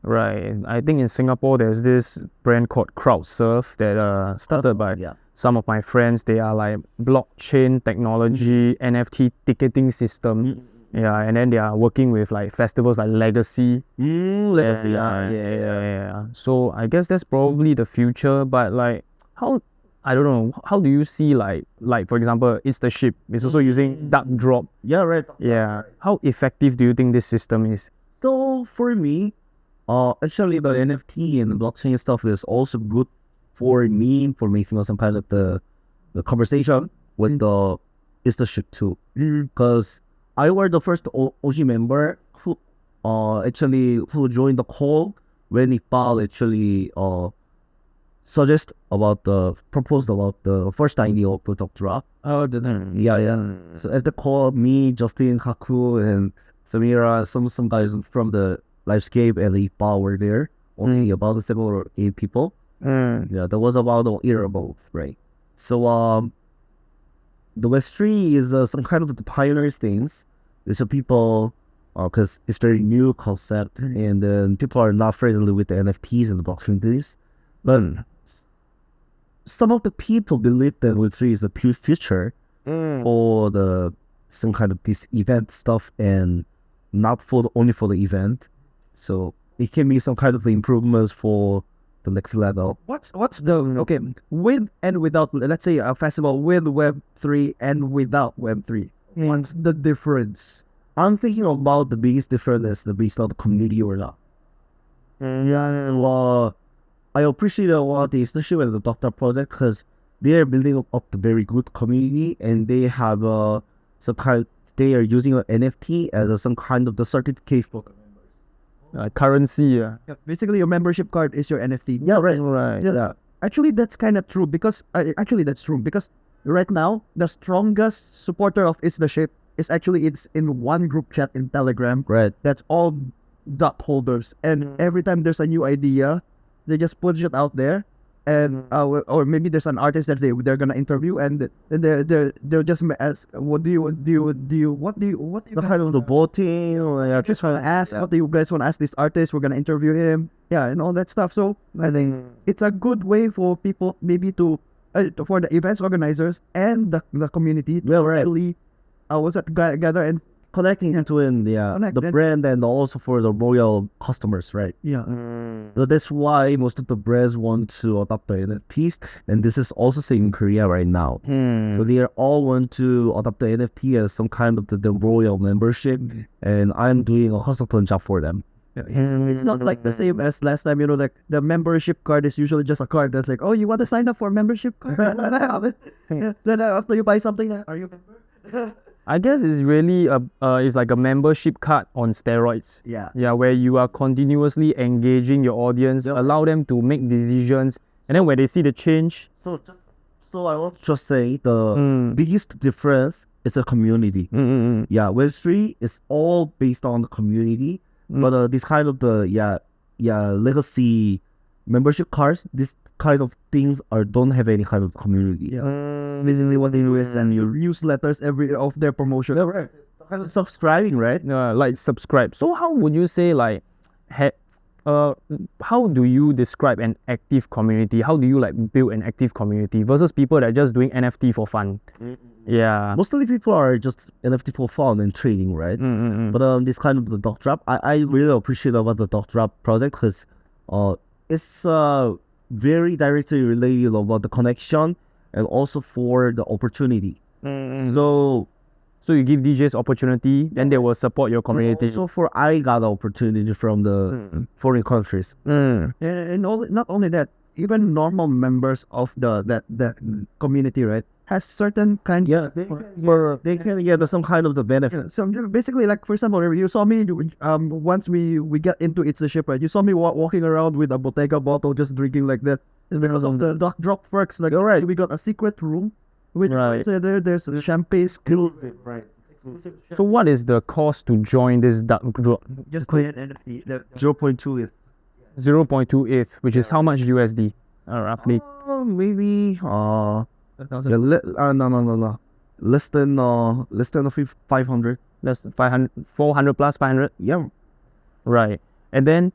Right. I think in Singapore there's this brand called CrowdSurf that started by some of my friends. They are like blockchain technology, NFT ticketing system. Yeah, and then they are working with like festivals like Legacy. Legacy. Yeah. So I guess that's probably the future. But like, how, I don't know, how do you see like for example, It's the Ship is also using Dark Drop. Yeah, right. Yeah. How effective do you think this system is? So for me, actually the NFT and the blockchain stuff is also good for me for making some kind of the conversation with the It's the Ship too, because I were the first OG member who who joined the call when Iqbal actually proposed about the first idea of the Dark Drop. Oh, Yeah. So at the call, me, Justin, Haku, and Samira, some guys from the Livescape and Iqbal were there. Only about 7 or 8 people. Yeah, that was about a year ago, right? So the Web3 is some kind of the pioneers things. There's some people, because it's very new concept, and then people are not friendly with the NFTs and the blockchain things. But some of the people believe that Web3 is a pure future for some kind of this event stuff, and not only for the event. So it can be some kind of improvements for the next level. What's the with and without? Let's say a festival with Web3 and without Web3. What's the difference? I'm thinking about the biggest difference is the based on the community or not. Well, I appreciate a lot the especially with the Doctor project because they are building up the very good community, and they have they are using an NFT as some kind of the certificate for the members. Currency. Yeah, basically your membership card is your NFT. Yeah, right. Yeah. Actually, that's kind of true because that's true because right now the strongest supporter of It's the Ship is it's in one group chat in Telegram. Right. That's all dot holders, and every time there's a new idea, they just push it out there, and or maybe there's an artist that they're gonna interview, and then they'll just ask, what do you kind of the voting, or just want to ask, what do you guys want to ask this artist? We're gonna interview him, and all that stuff. So I think it's a good way for people maybe to for the events organizers and the community to really gather and connecting into the brand, and also for the royal customers, right? Yeah. So that's why most of the brands want to adopt the NFTs, and this is also same in Korea right now. So they all want to adopt the NFT as some kind of the royal membership, and I'm doing a consultant job for them. It's not like the same as last time, like the membership card is usually just a card that's like, oh, you want to sign up for a membership card? Then after you buy something, are you a member? I guess it's really it's like a membership card on steroids. Yeah, where you are continuously engaging your audience, allow them to make decisions, and then when they see the change. So I want to just say the biggest difference is a community. Yeah, Web3 is all based on the community, but this kind of the legacy membership cards, this kind of things don't have any kind of community. Basically what they do is then you newsletters every of their promotion. Right. Kind of subscribing, right? Like subscribe. So how would you say like how do you describe an active community? How do you like build an active community versus people that are just doing NFT for fun? Yeah. Mostly people are just NFT for fun and trading, right? But this kind of the Dark Drop, I really appreciate about the Dark Drop project because it's very directly related about the connection and also for the opportunity. So you give DJs opportunity, then they will support your community. So I got the opportunity from the foreign countries. And not only that, even normal members of that community, right, has certain kind. They can get some kind of the benefit. So basically, like for example, you saw me once we get into It's the Ship, right? You saw me walking around with a Bottega bottle, just drinking like that. It's because of the Dark Drop perks. Like, we got a secret room, which there's champagne exclusive, right? So what is the cost to join this Dark Drop? Just clear NFT. 0.2 ETH. 0.2 ETH, which is how much USD? Roughly. Maybe no. Less than 500. Less than 500, 400 plus 500. Yeah. Right. And then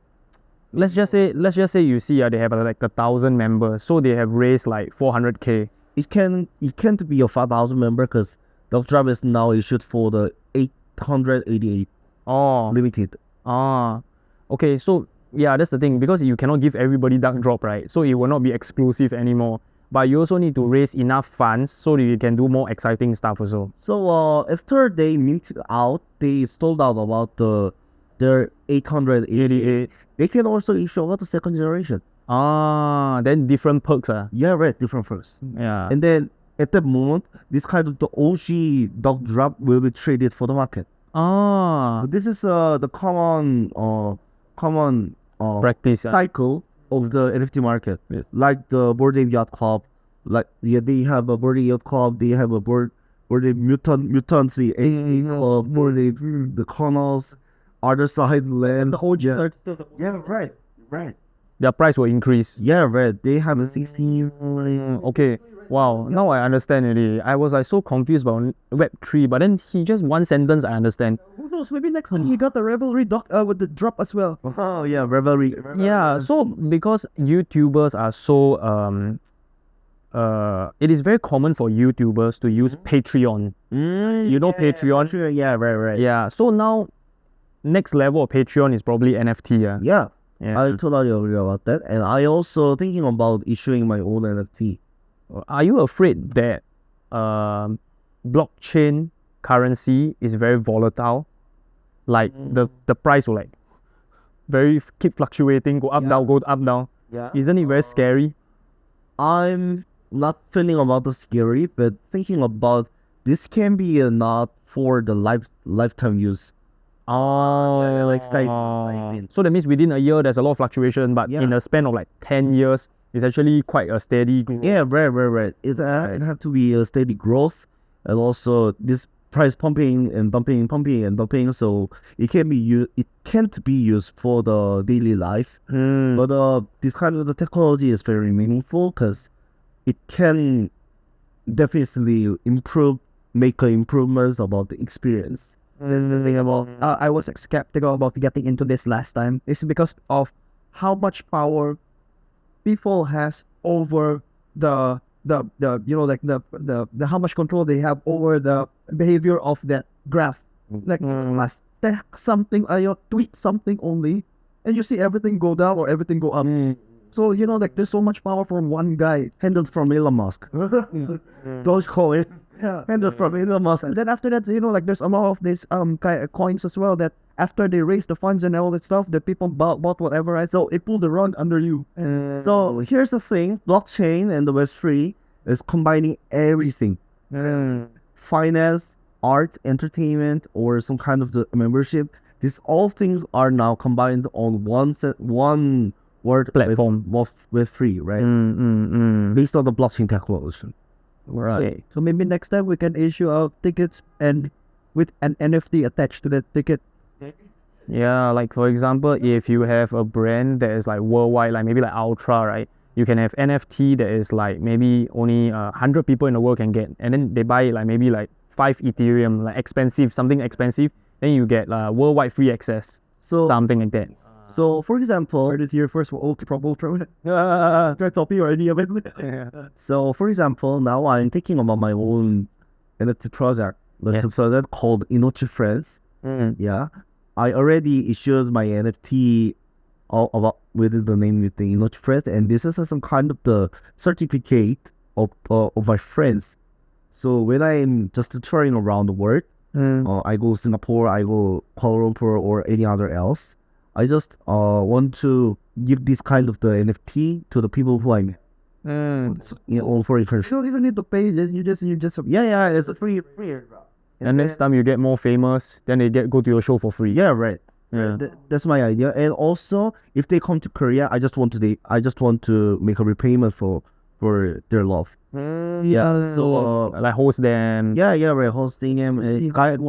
let's just say you see they have like 1,000 members, so they have raised like 400K. It can't be a 5,000 member because the drop is now issued for the 888 Oh, limited. okay. So yeah, that's the thing, because you cannot give everybody dark drop, right? So it will not be exclusive anymore. But you also need to raise enough funds so that you can do more exciting stuff also. So after they minted out, they sold out about their 888. They can also issue about the second generation. Then different perks. Yeah, right, different first. Yeah. And then at the moment, this kind of the OG dog drop will be traded for the market. So this is the common Practice. cycle of the NFT market. Yes. Like the Bored Ape Yacht Club, like they have a Bored Ape Yacht Club, they have a Bored Ape Mutancy Club, Bored Ape the Colonels, other side land. The whole Yeah, right. Their price will increase. Yeah, right. They have a 16. Okay. Wow. Now I understand already. I was like so confused about Web3, but then he just one sentence I understand. Who knows? Maybe next time he got the revelry with the drop as well. Oh yeah, revelry. Yeah. So because YouTubers are so it is very common for YouTubers to use Patreon. You know Patreon? Yeah, right. Yeah. So now next level of Patreon is probably NFT. Yeah. Yeah. I totally agree about that. And I also thinking about issuing my own NFT. Are you afraid that blockchain currency is very volatile? Like the price will like keep fluctuating, go up, down, go up, down. Yeah. Isn't it very scary? I'm not feeling about the scary, but thinking about this can be not for the lifetime use. Like stipend. So that means within a year there's a lot of fluctuation, but Yeah. in a span of like 10 years, it's actually quite a steady growth. Yeah, right. It has to be a steady growth, and also this price pumping and dumping. So it can't be used for the daily life. But this kind of the technology is very meaningful because it can definitely make improvements about the experience. The thing about I was skeptical about getting into this last time is because of how much power people has over the how much control they have over the behavior of that graph. Like last something tweet something only, and you see everything go down or everything go up. So like there's so much power from one guy. Handled from Elon Musk. Dogecoin. Yeah. Handled from Elon Musk. And then after that, like there's a lot of these coins as well that after they raise the funds and all that stuff, the people bought whatever, right? So it pulled the rug under you. So here's the thing: blockchain and the Web3 is combining everything: finance, art, entertainment, or some kind of the membership. These all things are now combined on one word Platform. with Web3, right? Based on the blockchain technology. Right. So maybe next time we can issue out tickets and with an NFT attached to the ticket. Yeah, like for example, if you have a brand that is like worldwide, like maybe like Ultra, right? You can have NFT that is like maybe only 100 people in the world can get, and then they buy it like maybe like 5 Ethereum, like something expensive. Then you get worldwide free access, So something like that. So for example, Heard it here first for Ultra. Try copy or idea of it. So, for example, now I'm thinking about my own NFT project, so that called Enoch Friends. Yeah, I already issued my NFT about with the name with the Enoch Friends, and this is some kind of the certificate of my friends. So when I'm just touring around the world, I go Singapore, I go Kuala Lumpur, or any other else, I just want to give this kind of the NFT to the people who I met. For different. You don't need to pay. You just. Yeah, it's a free. And next time you get more famous, then they go to your show for free. Yeah, right. Yeah. That's my idea. And also, if they come to Korea, I just want to make a repayment for their love. Yeah. So like host them. yeah, right. Hosting them, guide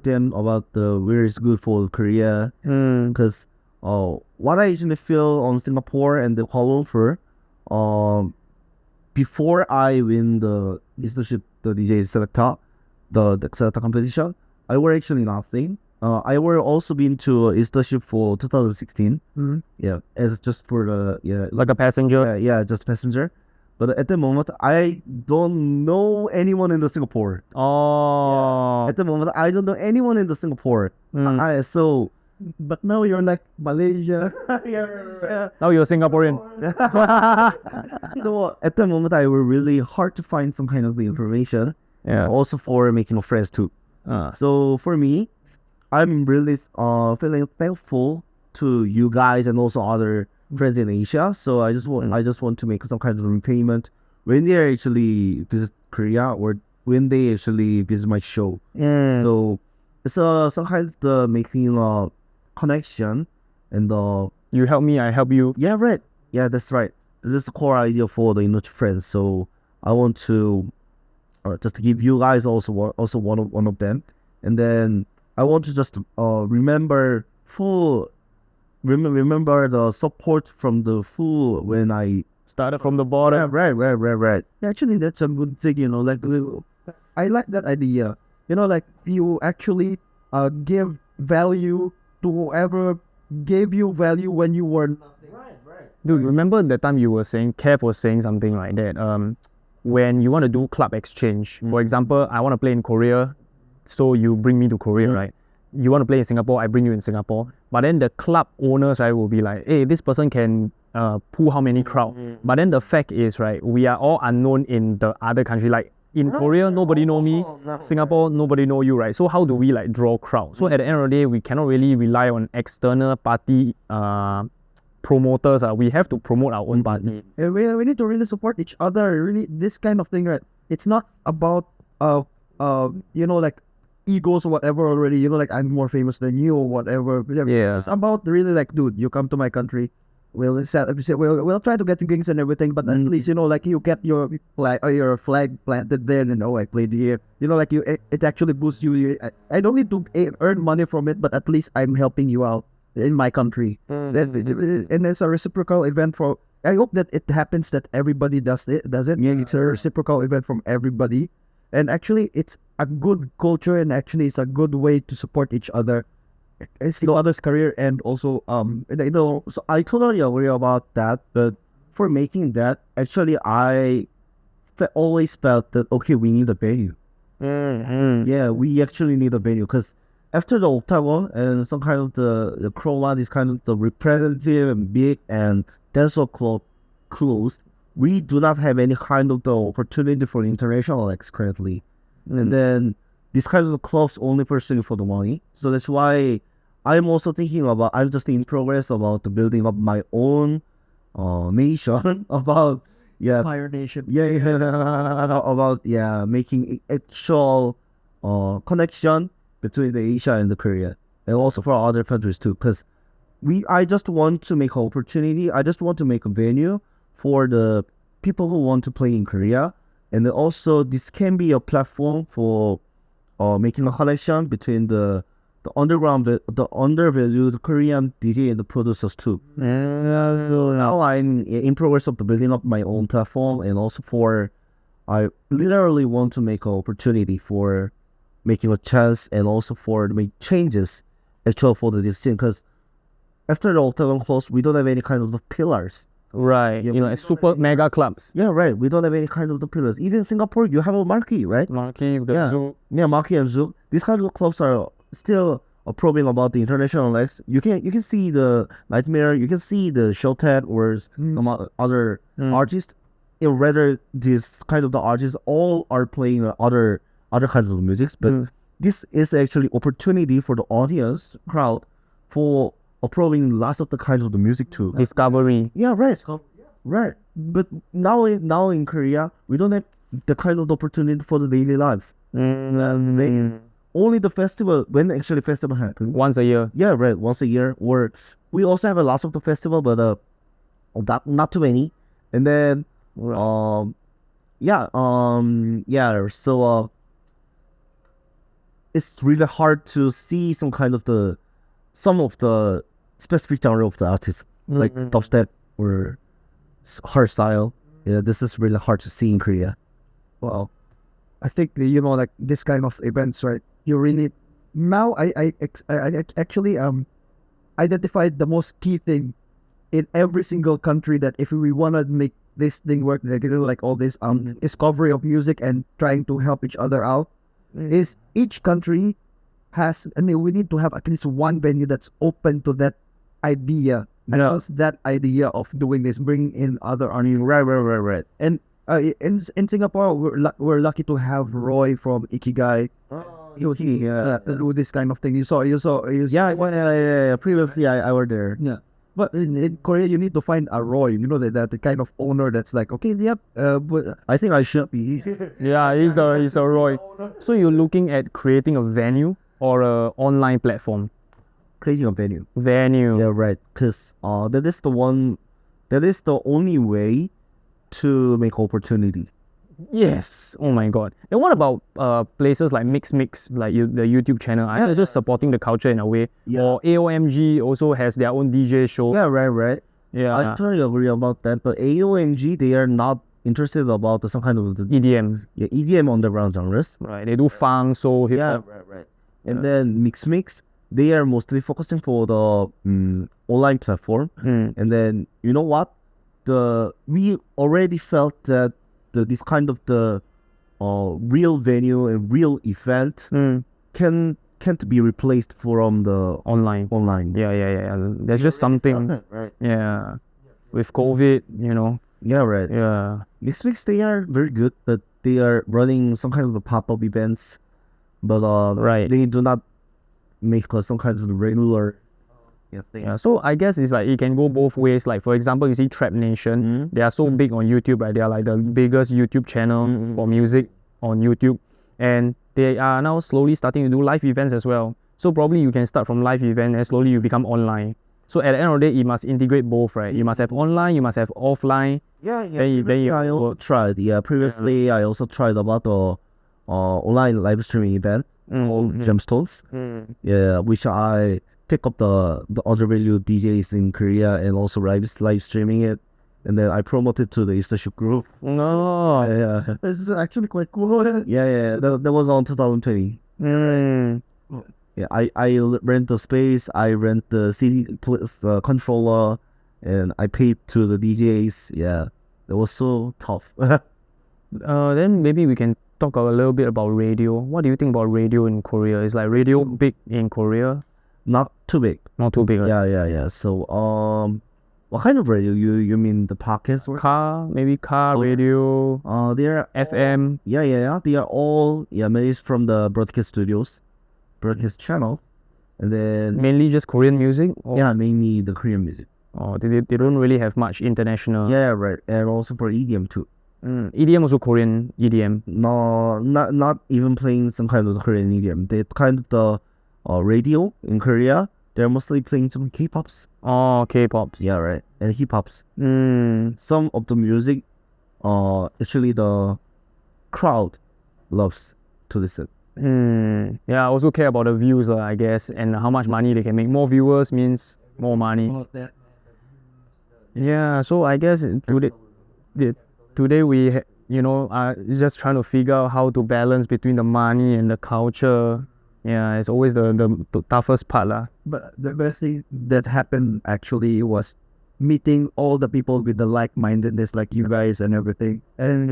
them about where it's good for Korea. Because what I usually feel on Singapore and the Kuala Lumpur, before I win the DJ Selecta, the Selecta competition, I were actually nothing. I were also been to Istanbul for 2016. Mm-hmm. Yeah, as just for the Like a passenger? yeah, just passenger. But at the moment, I don't know anyone in the Singapore. Oh. At the moment, I don't know anyone in the Singapore. So, but now you're like Malaysia. yeah. Now you're Singaporean. So at the moment, I were really hard to find some kind of the information. Yeah. Also for making friends too. So for me, I'm really feeling thankful to you guys and also other friends in Asia. So I just want to make some kind of repayment when they actually visit Korea or when they actually visit my show. So it's some kind of making a connection and You help me, I help you. yeah, right. Yeah, that's right. This is the core idea for the Enoch friends. So I want to just give you guys also one of them, and then I want to just remember the support from the full when I Started from the bottom. yeah, right. Actually, that's a good thing, you know, like, I like that idea. You know, like, you actually give value to whoever gave you value when you were nothing. Dude, remember that time you were saying, KRAVE was saying something like that, when you want to do club exchange, for example, I want to play in Korea, so you bring me to Korea, right? You want to play in Singapore, I bring you in Singapore. But then the club owners, right, will be like, hey, this person can pull how many crowd. But then the fact is, right, we are all unknown in the other country. Like in Korea, nobody know me. Singapore, nobody know you, right? So how do we like draw crowd? So at the end of the day, we cannot really rely on external party promoters. We have to promote our own party. And we need to really support each other. Really, this kind of thing, right? It's not about you know, like, egos or whatever already. You know, like, I'm more famous than you or whatever. Yeah. It's about really like, dude, you come to my country, we'll try to get you gigs and everything, but at least, you know, like, you get your flag planted there, and I played here. You know, like, it actually boosts you. I don't need to earn money from it, but at least I'm helping you out in my country. And it's a reciprocal event for. I hope that it happens that everybody does it. Yeah, it's a reciprocal event from everybody, and actually, it's a good culture, and actually, it's a good way to support each other. It's others' career, and also you know. So I totally agree about that, but for making that, actually, I always felt that okay, we need a venue. Yeah, we actually need a venue because after the Octagon and some kind of the Chroma, this kind of the representative and big and dancehall club closed, we do not have any kind of the opportunity for international acts currently. And then these kinds of clubs only pursuing for the money. So that's why I'm also thinking about, I'm just in progress about the building up my own nation about Fire Nation. about making actual connection between the Asia and the Korea, and also for other countries too. Because I just want to make an opportunity. I just want to make a venue for the people who want to play in Korea, and then also this can be a platform for making a connection between the undervalued Korean DJ and the producers too. So now I'm in progress of the building up my own platform, and also I literally want to make an opportunity for making a chance, and also for make changes actually for the scene, because after the Octagon closed, we don't have any kind of the pillars. Right. Yeah, You know, like super mega clubs. Yeah, right. We don't have any kind of the pillars. Even in Singapore, you have a marquee, right? Marquee, Yeah, marquee and zoo. These kind of clubs are still probing about the international acts. You can see the Nightmare, you can see the Showtag or some other artists. Rather, this kind of the artists all are playing other kinds of music, but this is actually opportunity for the audience crowd for approving lots of the kinds of the music too. Discovery. Yeah, right. Right. But now in Korea, we don't have the kind of opportunity for the daily life. Only the festival, when actually festival happens. Once a year. Yeah, right. Once a year. Or we also have a lot of the festival, but not too many. And then so it's really hard to see some of the specific genre of the artists, like dubstep or hardstyle. Yeah, this is really hard to see in Korea. Well, I think, you know, like, this kind of events, right? You really now I actually identified the most key thing in every single country, that if we want to make this thing work, like all this discovery of music and trying to help each other out, is each country has, I mean, we need to have at least one venue that's open to that idea. And that's that idea of doing this, bringing in other artists. Right. And in Singapore, we're lucky to have Roy from Ikigai. To do this kind of thing. You saw. Yeah. Previously, I were there. Yeah. But in Korea, you need to find a Roy. You know, that the kind of owner that's like, okay, yep. But I think I should be. Yeah, he's the Roy. So you're looking at creating a venue or a online platform? Creating a venue. Venue. Yeah, right. Because that is the only way to make opportunity. Yes. Oh my God. And what about places like Mix, like the YouTube channel? I think it's just supporting the culture in a way. Yeah. Or AOMG also has their own DJ show. Yeah, right. Yeah. I totally agree about that. But AOMG, they are not interested about some kind of EDM. Yeah, EDM underground genres. Right. They do funk, soul, hip hop. Right. And then Mix, they are mostly focusing for the online platform. And then you know what? We already felt that this kind of the real venue and real event can't be replaced from the online. Yeah. There's just something. Right. Yeah. With COVID, you know. Yeah, right. Yeah. Mix, they are very good, but they are running some kind of the pop-up events, but Right. they do not make some kind of the regular thing. Yeah, so I guess it's like it can go both ways. Like for example, you see Trap Nation, they are so big on YouTube, right? They are like the biggest YouTube channel for music on YouTube, and they are now slowly starting to do live events as well. So probably you can start from live event and slowly you become online. So at the end of the day, you must integrate both, right? You must have online, you must have offline. Yeah. Then you I also tried. Yeah, previously I also tried about the online live streaming event called Gemstones. Yeah, which I pick up the other value DJs in Korea and also live streaming it, and then I promoted to the Eastership group. No. Yeah. this is actually quite cool. Yeah. That was on 2020. Yeah, I rent the space, I rent the CD controller, and I paid to the DJs. Yeah, it was so tough. Then maybe we can talk a little bit about radio. What do you think about radio in Korea? Is like radio big in Korea? Not too big. Not too big, right? Yeah. So what kind of radio? You mean the podcast? Car radio. They are FM. Yeah. They are all managed from the broadcast studios, broadcast channel, and then Mainly just Korean music? Or, mainly the Korean music. Oh, they don't really have much international. Yeah, right. And also for EDM too. EDM also Korean EDM. No, not even playing some kind of the Korean EDM. They kind of the radio in Korea. They're mostly playing some K-pops. Oh, K-pops. Yeah, right. And hip-hops. Mm. Some of the music, actually the crowd loves to listen. Yeah, I also care about the views, I guess, and how much money they can make. More viewers means more money. Yeah, so I guess today we, are just trying to figure out how to balance between the money and the culture. Yeah, it's always the toughest part, lah. But the best thing that happened actually was meeting all the people with the like-mindedness, like you guys and everything. And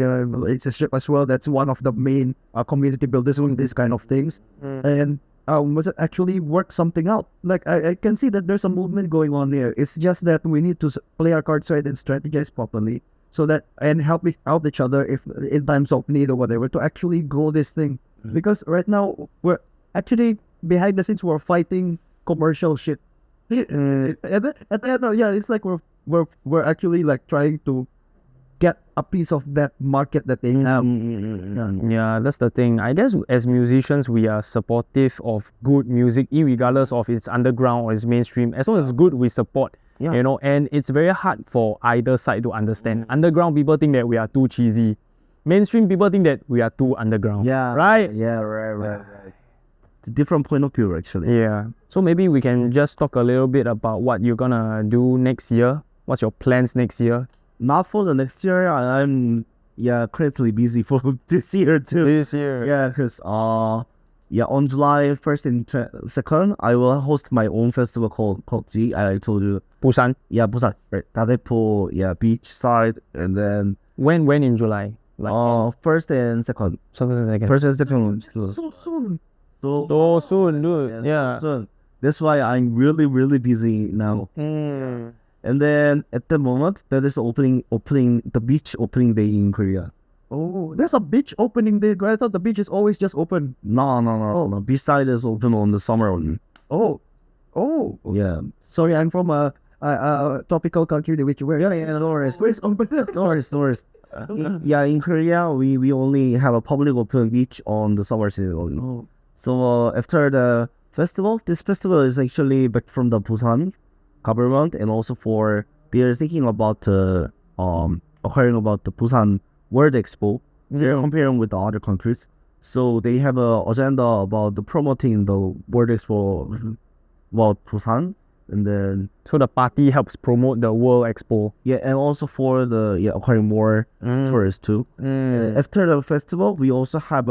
it's a ship as well. That's one of the main community builders doing these kind of things. And was it actually work something out? Like I can see that there's a movement going on here. It's just that we need to play our cards right and strategize properly, so that and help out each other if in times of need or whatever to actually grow this thing. Because right now we're actually behind the scenes we're fighting commercial shit. At the end, it's like we're actually like trying to get a piece of that market that they have. Yeah, that's the thing. I guess as musicians, we are supportive of good music, irregardless of it's underground or it's mainstream. As long as it's good, we support. Yeah. And it's very hard for either side to understand. Underground people think that we are too cheesy. Mainstream people think that we are too underground. Yeah. Right? Yeah, right. It's a different point of view, actually. Yeah. So maybe we can just talk a little bit about what you're gonna do next year. What's your plans next year? Not for the next year. I'm currently busy for this year too. This year. Yeah, because Yeah, on July 1st and 2nd, I will host my own festival called G. I told you. Busan. Yeah, Busan. Right. Dadepo, yeah, beachside, and then When in July? Like first and second. second. First and second. So soon. So soon, dude. Yeah. So soon. That's why I'm really, really busy now. Mm. And then at the moment, that is opening the beach opening day in Korea. Oh, there's a beach opening day. I thought the beach is always just open. No. Beachside is open on the summer only. Oh. Yeah. Sorry, I'm from a tropical country which where No worries. where's open. No worries. In Korea, we only have a public open beach on the summer season only. Oh. So after the festival, this festival is actually back from the Busan government, and also they are thinking about acquiring about the Busan World Expo. They're comparing with the other countries, so they have a agenda about promoting the World Expo about Busan, and then So the party helps promote the World Expo. and also for the acquiring more tourists too. After the festival, we also have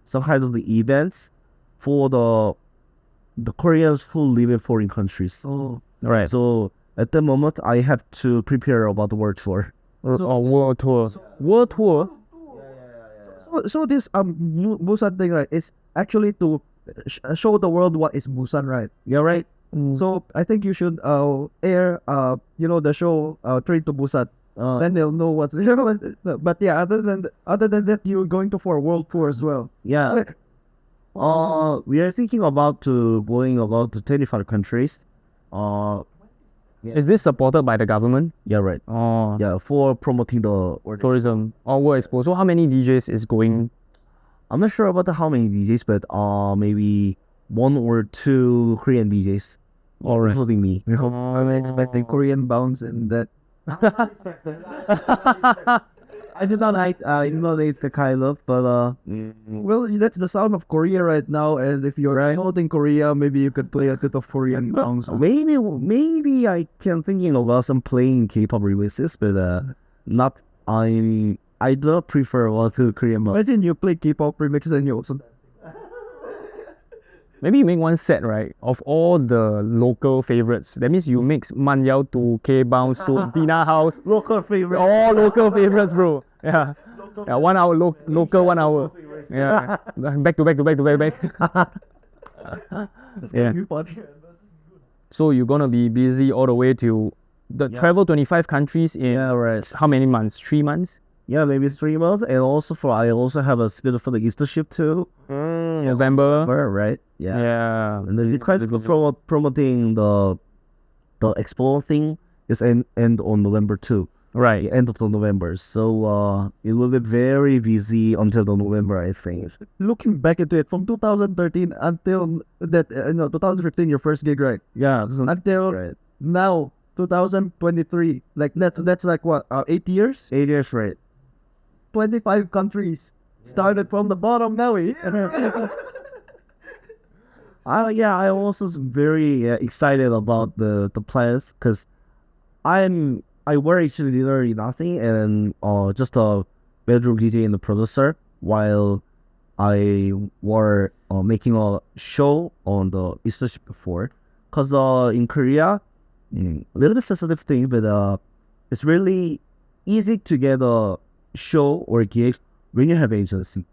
some kind of the events for the Koreans who live in foreign countries. Oh. Right. So at the moment, I have to prepare about the world tour. World tour. World tour. So this Busan thing, right? It's actually to show the world what is Busan, right? Yeah, right. So I think you should air the show Train to Busan. Then they'll know what's there. But yeah, other than that, you're going to for a world tour as well. Yeah. We are thinking about going about to 25 countries. Is this supported by the government? Yeah, right. Oh, Yeah, for promoting the tourism or World Expo. So how many DJs is going? I'm not sure about how many DJs, but maybe 1 or 2 Korean DJs, Alright. including me. I'm expecting Korean bounce and that. I did not like the kind of, but Well, that's the sound of Korea right now. And if you're not in Korea, maybe you could play a bit of Korean bounce. maybe I can thinking about some playing K-pop releases, but not I do prefer to Korean. Imagine you play K-pop remix and you also. Maybe you make one set, right, of all the local favorites. That means you mix Man Yao to K Bounce to Tina House. Local favorite. All local favorites, bro. Yeah. 1 hour local 1 hour. Yeah. Back to back. Yeah. So you're gonna be busy all the way to travel 25 countries in how many months? 3 months? Yeah, maybe 3 months, and also I also have a bit for the Easter ship too. November. Right? Yeah. Yeah. And the request for promoting the expo thing is end on November too. Right. The end of the November. So it will be very busy until the November, I think. Looking back into it, from 2013 until that 2015, your first gig, right? Yeah. Until now, 2023. Like that's like what 8 years? 8 years, right? 25 countries. Started from the bottom now. I also very excited about the plans, because I were actually literally nothing, and just a bedroom DJ and the producer, while I were making a show on the Easter ship before. Because in Korea, a little bit sensitive thing, but it's really easy to get a show or gig when you have agency.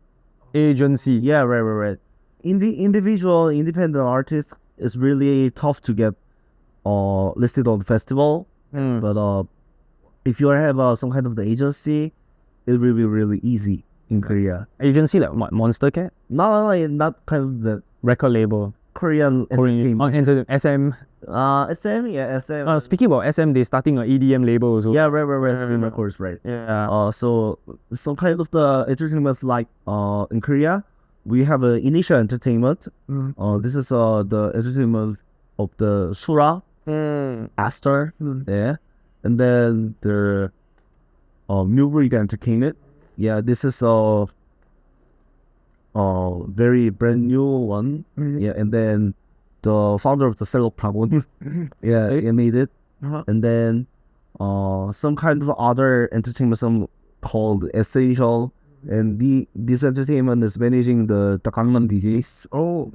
Yeah, right. Independent artist is really tough to get listed on the festival. But if you have some kind of the agency, it will be really easy in Korea. Agency like what? Monster Cat? Not kind of the Record label. Korean SM. SM. Speaking about SM, they're starting an EDM label also. Yeah, right. Of course, right. Yeah. So some kind of the entertainments like in Korea, we have Initial Entertainment. This is the entertainment of the Sura, Astor, yeah, and then the Newbridge Entertainment. Yeah, this is very brand new one. Yeah, and then the founder of the Cello Pragon, he made it. And then some kind of other entertainment called Essential, and this entertainment is managing the Gangnam DJs. Oh,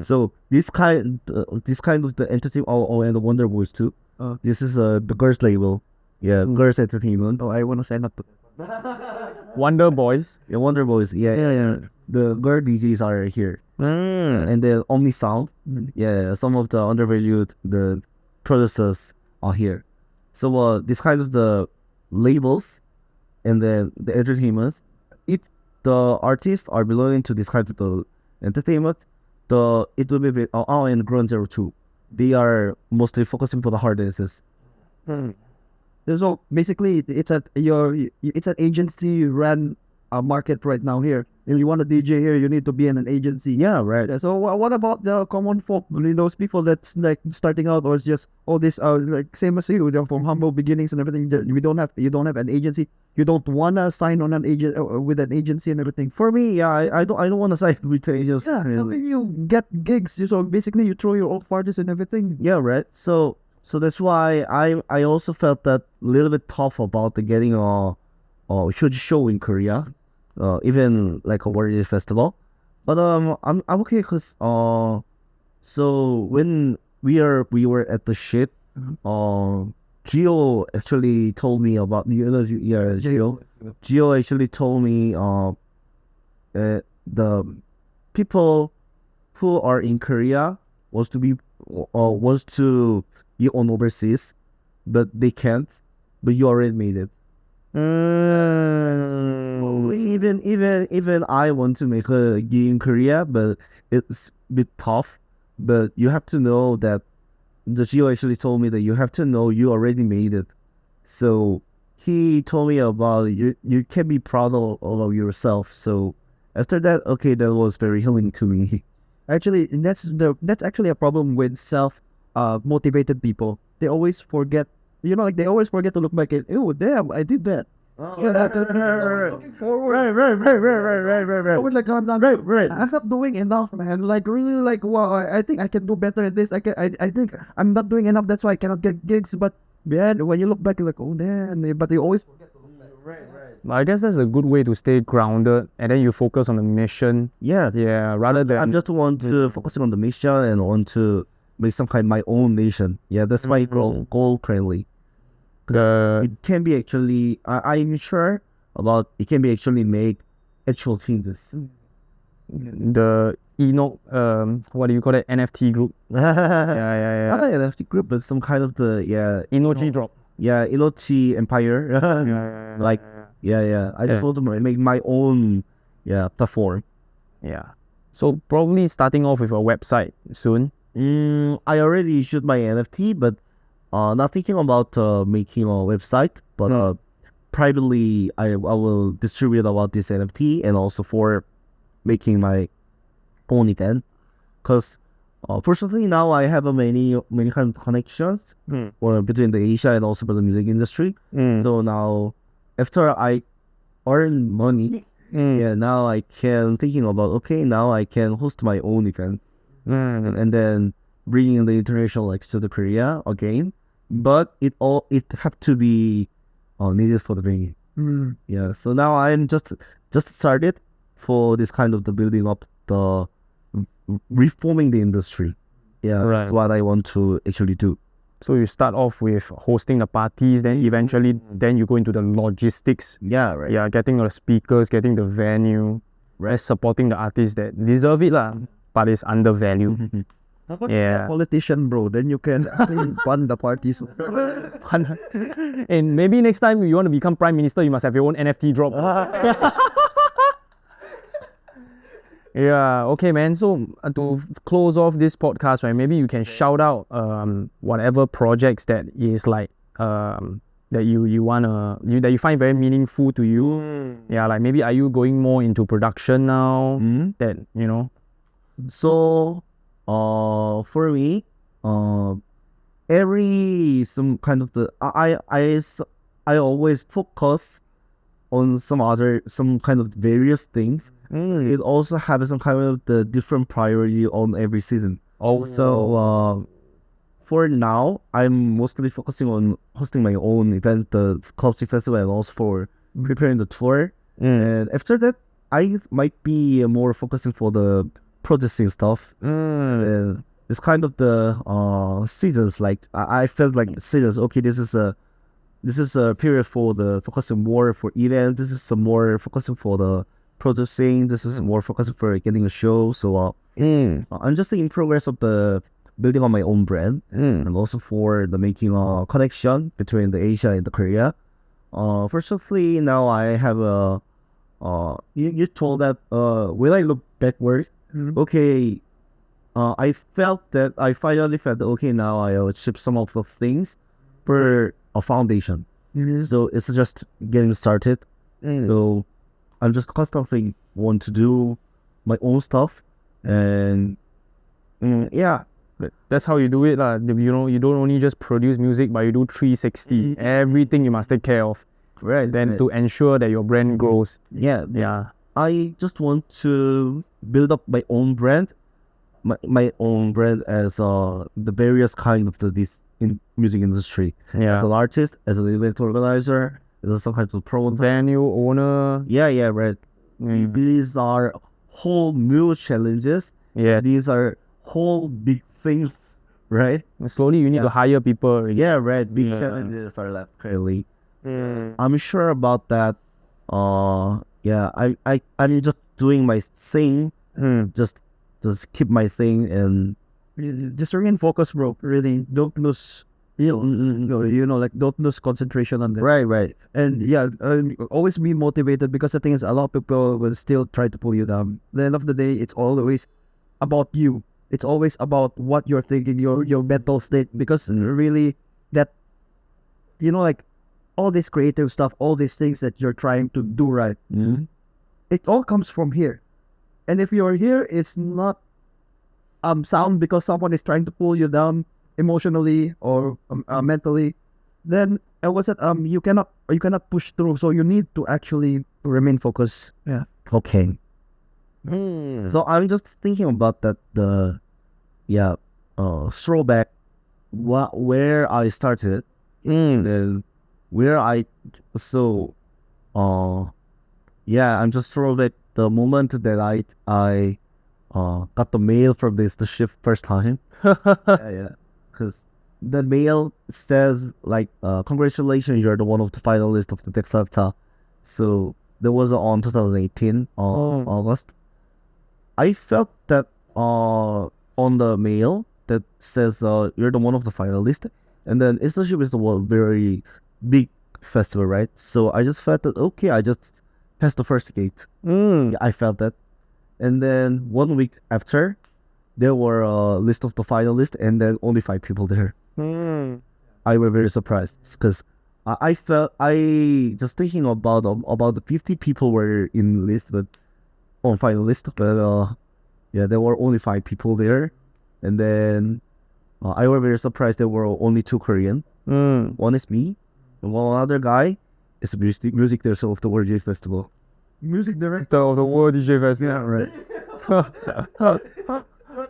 So this kind of the entertainment, and the Wonder Boys too. This is the girls label. Yeah, girls entertainment. oh, I want to sign up to Wonder Boys. Yeah, Wonder Boys. Yeah. The girl DJs are here, and then Omni Sound. Yeah, some of the undervalued the producers are here. So this kind of the labels, and then the entertainments. If the artists are belonging to this kind of the entertainment, it will be and Ground Zero Two. They are mostly focusing for the hard dances. So basically, it's an agency run market right now here. If you want a DJ here, you need to be in an agency. Yeah, right. Yeah, so what about the common folk? I mean, those people that's like starting out, or it's just this like same as you, they're from humble beginnings and everything. You don't have an agency. You don't wanna sign on an agent with an agency and everything. For me, yeah, I don't want to sign with agents. Yeah, I Really. mean, you get gigs. So basically, you throw your own parties and everything. Yeah, right. So that's why I also felt that a little bit tough about the getting a huge show in Korea, even like a Warrior Festival. But I'm okay because so when we were at the ship, Gio actually told me about Gio. Gio actually told me the people who are in Korea wants to be on overseas, but they can't. But you already made it. Even I want to make a gig in Korea, but it's a bit tough. But you have to know that the Gio actually told me that you have to know you already made it. So he told me about you can be proud of yourself. So after that, okay, that was very healing to me. Actually, that's actually a problem with motivated people. They always forget. They always forget to look back at. Oh, damn! I did that. Looking forward. Right. I was like, I'm not Right. I'm not doing enough, man. Like really, like wow. I think I can do better at this. I think I'm not doing enough. That's why I cannot get gigs. But man, when you look back, you're like, oh damn. But you always forget to look back. I guess that's a good way to stay grounded, and then you focus on the mission. Yeah. Yeah, rather I than just want to focusing on the mission and want to make some kind of my own nation. Yeah, that's my goal currently. the It can be actually, I'm sure about it can be actually make actual changes. the Enoch what do you call it, NFT group. Yeah. Not an NFT group, but some kind of the Enochi drop. Enochi Empire. Like I just want to make my own platform. Yeah. So probably starting off with a website soon. I already issued my NFT, but not thinking about making a website, but privately I will distribute about this NFT and also for making my own event. Because personally now I have many kind of connections between the Asia and also the music industry. So now after I earn money, now I can thinking about now I can host my own event and then bringing the international acts to the Korea again. But it have to be needed for the venue. Yeah. So now I'm just started for this kind of the building up the reforming the industry. Yeah. Right. That's what I want to actually do. So you start off with hosting the parties, then eventually then you go into the logistics. Yeah. Right. Yeah, getting the speakers, getting the venue, right, supporting the artists that deserve it lah, but it's undervalued. How about Yeah. a politician, bro? Then you can fund the parties. And maybe next time you want to become prime minister, you must have your own NFT drop. Yeah, okay, man. So to close off this podcast, right, maybe you can shout out whatever projects that is like that you find very meaningful to you. Yeah, like maybe are you going more into production now? That So for me, every some kind of the I always focus on some kind of various things. It also has some kind of the different priority on every season. So for now, I'm mostly focusing on hosting my own event, the Club Festival, and also for preparing the tour And after that, I might be more focusing for the producing stuff. And it's kind of the seasons. Like I felt like seasons. Okay, this is a period for the focusing more for event. This is some more focusing for the producing. This is more focusing for getting a show. So I'm just in progress of the building on my own brand, and also for the making a connection between the Asia and the Korea. Firstly, now I have a. You told that when I look backward, okay, I felt that I finally felt that, okay, now I achieved some of the things for a foundation. So it's just getting started. So I'm just constantly want to do my own stuff, and yeah. That's how you do it, lah. You know, you don't only just produce music, but you do 360. Everything you must take care of. Right. Then to ensure that your brand grows. Yeah. Yeah. I just want to build up my own brand, my own brand as the various kind of this in music industry. Yeah. As an artist, as an event organizer, as some kind of promoter. Venue owner. Yeah, right. These are whole new challenges. Yes. These are whole big things, right? Slowly you need to hire people. Yeah, right. Big challenges are left clearly. I'm sure about that. Yeah, I'm just doing my thing. Just keep my thing and just remain focused, bro. Really, don't lose. Like don't lose concentration on that. right. And yeah, always be motivated, because the thing is, a lot of people will still try to pull you down. At the end of the day, it's always about you. It's always about what you're thinking, your mental state, because really that, like all this creative stuff, all these things that you're trying to do, right? It all comes from here. And if you're here, it's not sound because someone is trying to pull you down emotionally or mentally. Then you cannot push through. So you need to actually remain focused. Yeah. Okay. So I'm just thinking about that. Throwback, where I started, and where I'm just throwback the moment that I got the mail from the shift first time. Because the mail says like, congratulations, you're the one of the finalists of the Texapta. So that was on 2018 August. I felt that on the mail that says you're the one of the finalists, and then Internship is a very big festival, right? So I just felt that, okay, I just passed the first gate. Yeah, I felt that. And then 1 week after, there were a list of the finalists, and then only 5 people there. I was very surprised, because I just thinking about the 50 people were in list, but on finalist, but there were only 5 people there. And then I was very surprised there were only 2 Korean. One is me, and one other guy is a music director of the World DJ Festival. Music director of the World DJ Festival. Yeah, right.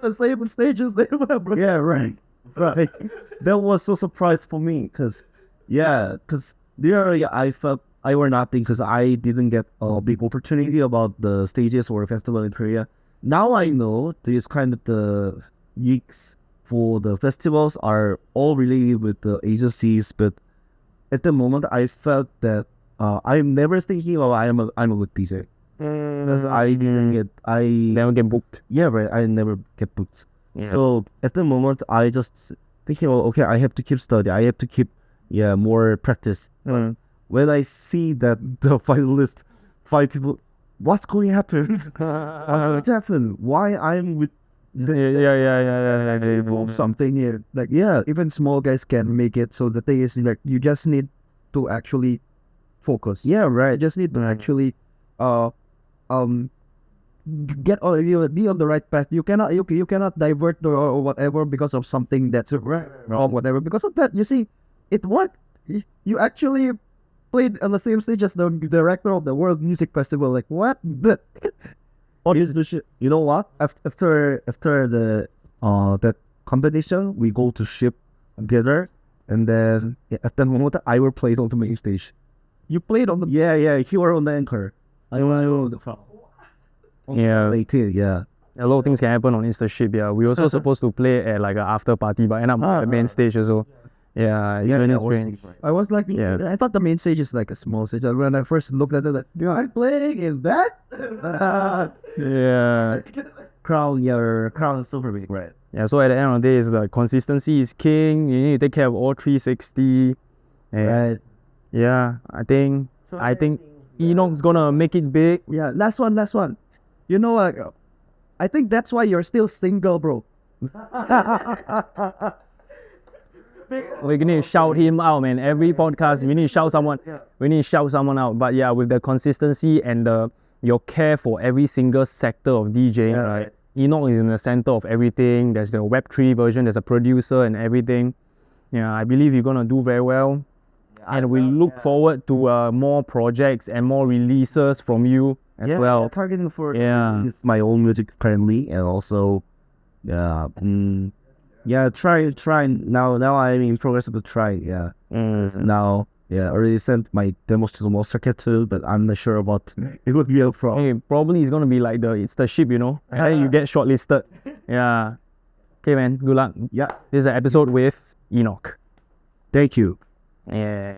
the same stages they were, bro. Yeah, right. That was so surprised for me, because there I felt I were nothing, because I didn't get a big opportunity about the stages or festival in Korea. Now I know these kind of the gigs for the festivals are all related with the agencies, but at the moment I felt that I'm never thinking, I'm a good DJ. Because I never get booked. Yeah, right. I never get booked. Yeah. So at the moment, I just thinking, okay, I have to keep study. I have to keep, more practice. When I see that the finalist 5 people, what's going to happen? What happened? Why I'm with something here? Like, even small guys can make it. So the thing is, like, you just need to actually focus. Yeah, right. You just need to actually get on, be on the right path. You cannot divert or whatever because of something that's wrong, whatever. Because of that, you see, it worked. You actually played on the same stage as the director of the World Music Festival. Like, what? What is the shit? You know what? After the that competition, we go to ship together, and then at that moment, I will play on the main stage. You played on the yeah. He were on the anchor. I don't know the crowd. Yeah. They did, yeah. A lot of things can happen on Instaship. Yeah, we also supposed to play at like an after party, but end up at the main stage also. Yeah, it's really strange. I was like, Yeah. I thought the main stage is like a small stage. And when I first looked at it, like, I'm playing in that. Yeah. Crown is super big, right? Yeah, so at the end of the day, it's like consistency is king. You need to take care of all 360. And Right. yeah, I think Enoch's gonna make it big. Yeah, last one. You know what? I think that's why you're still single, bro. We need to shout him out, man. Every podcast, we need to shout someone. We need to shout someone out. But yeah, with the consistency and your care for every single sector of DJing, right? Enoch is in the center of everything. There's the Web3 version. There's a producer and everything. Yeah, I believe you're gonna do very well. And we look forward to more projects and more releases from you as well. Yeah, targeting for Yeah. my own music currently, and also try now I'm in progress of the try. Yeah. Now, already sent my demos to the most circuit too, but I'm not sure about it would be a problem. Hey, probably it's gonna be like it's the ship, you know. And then you get shortlisted. Yeah. Okay, man. Good luck. Yeah. This is an episode with Enoch. Thank you. Yeah.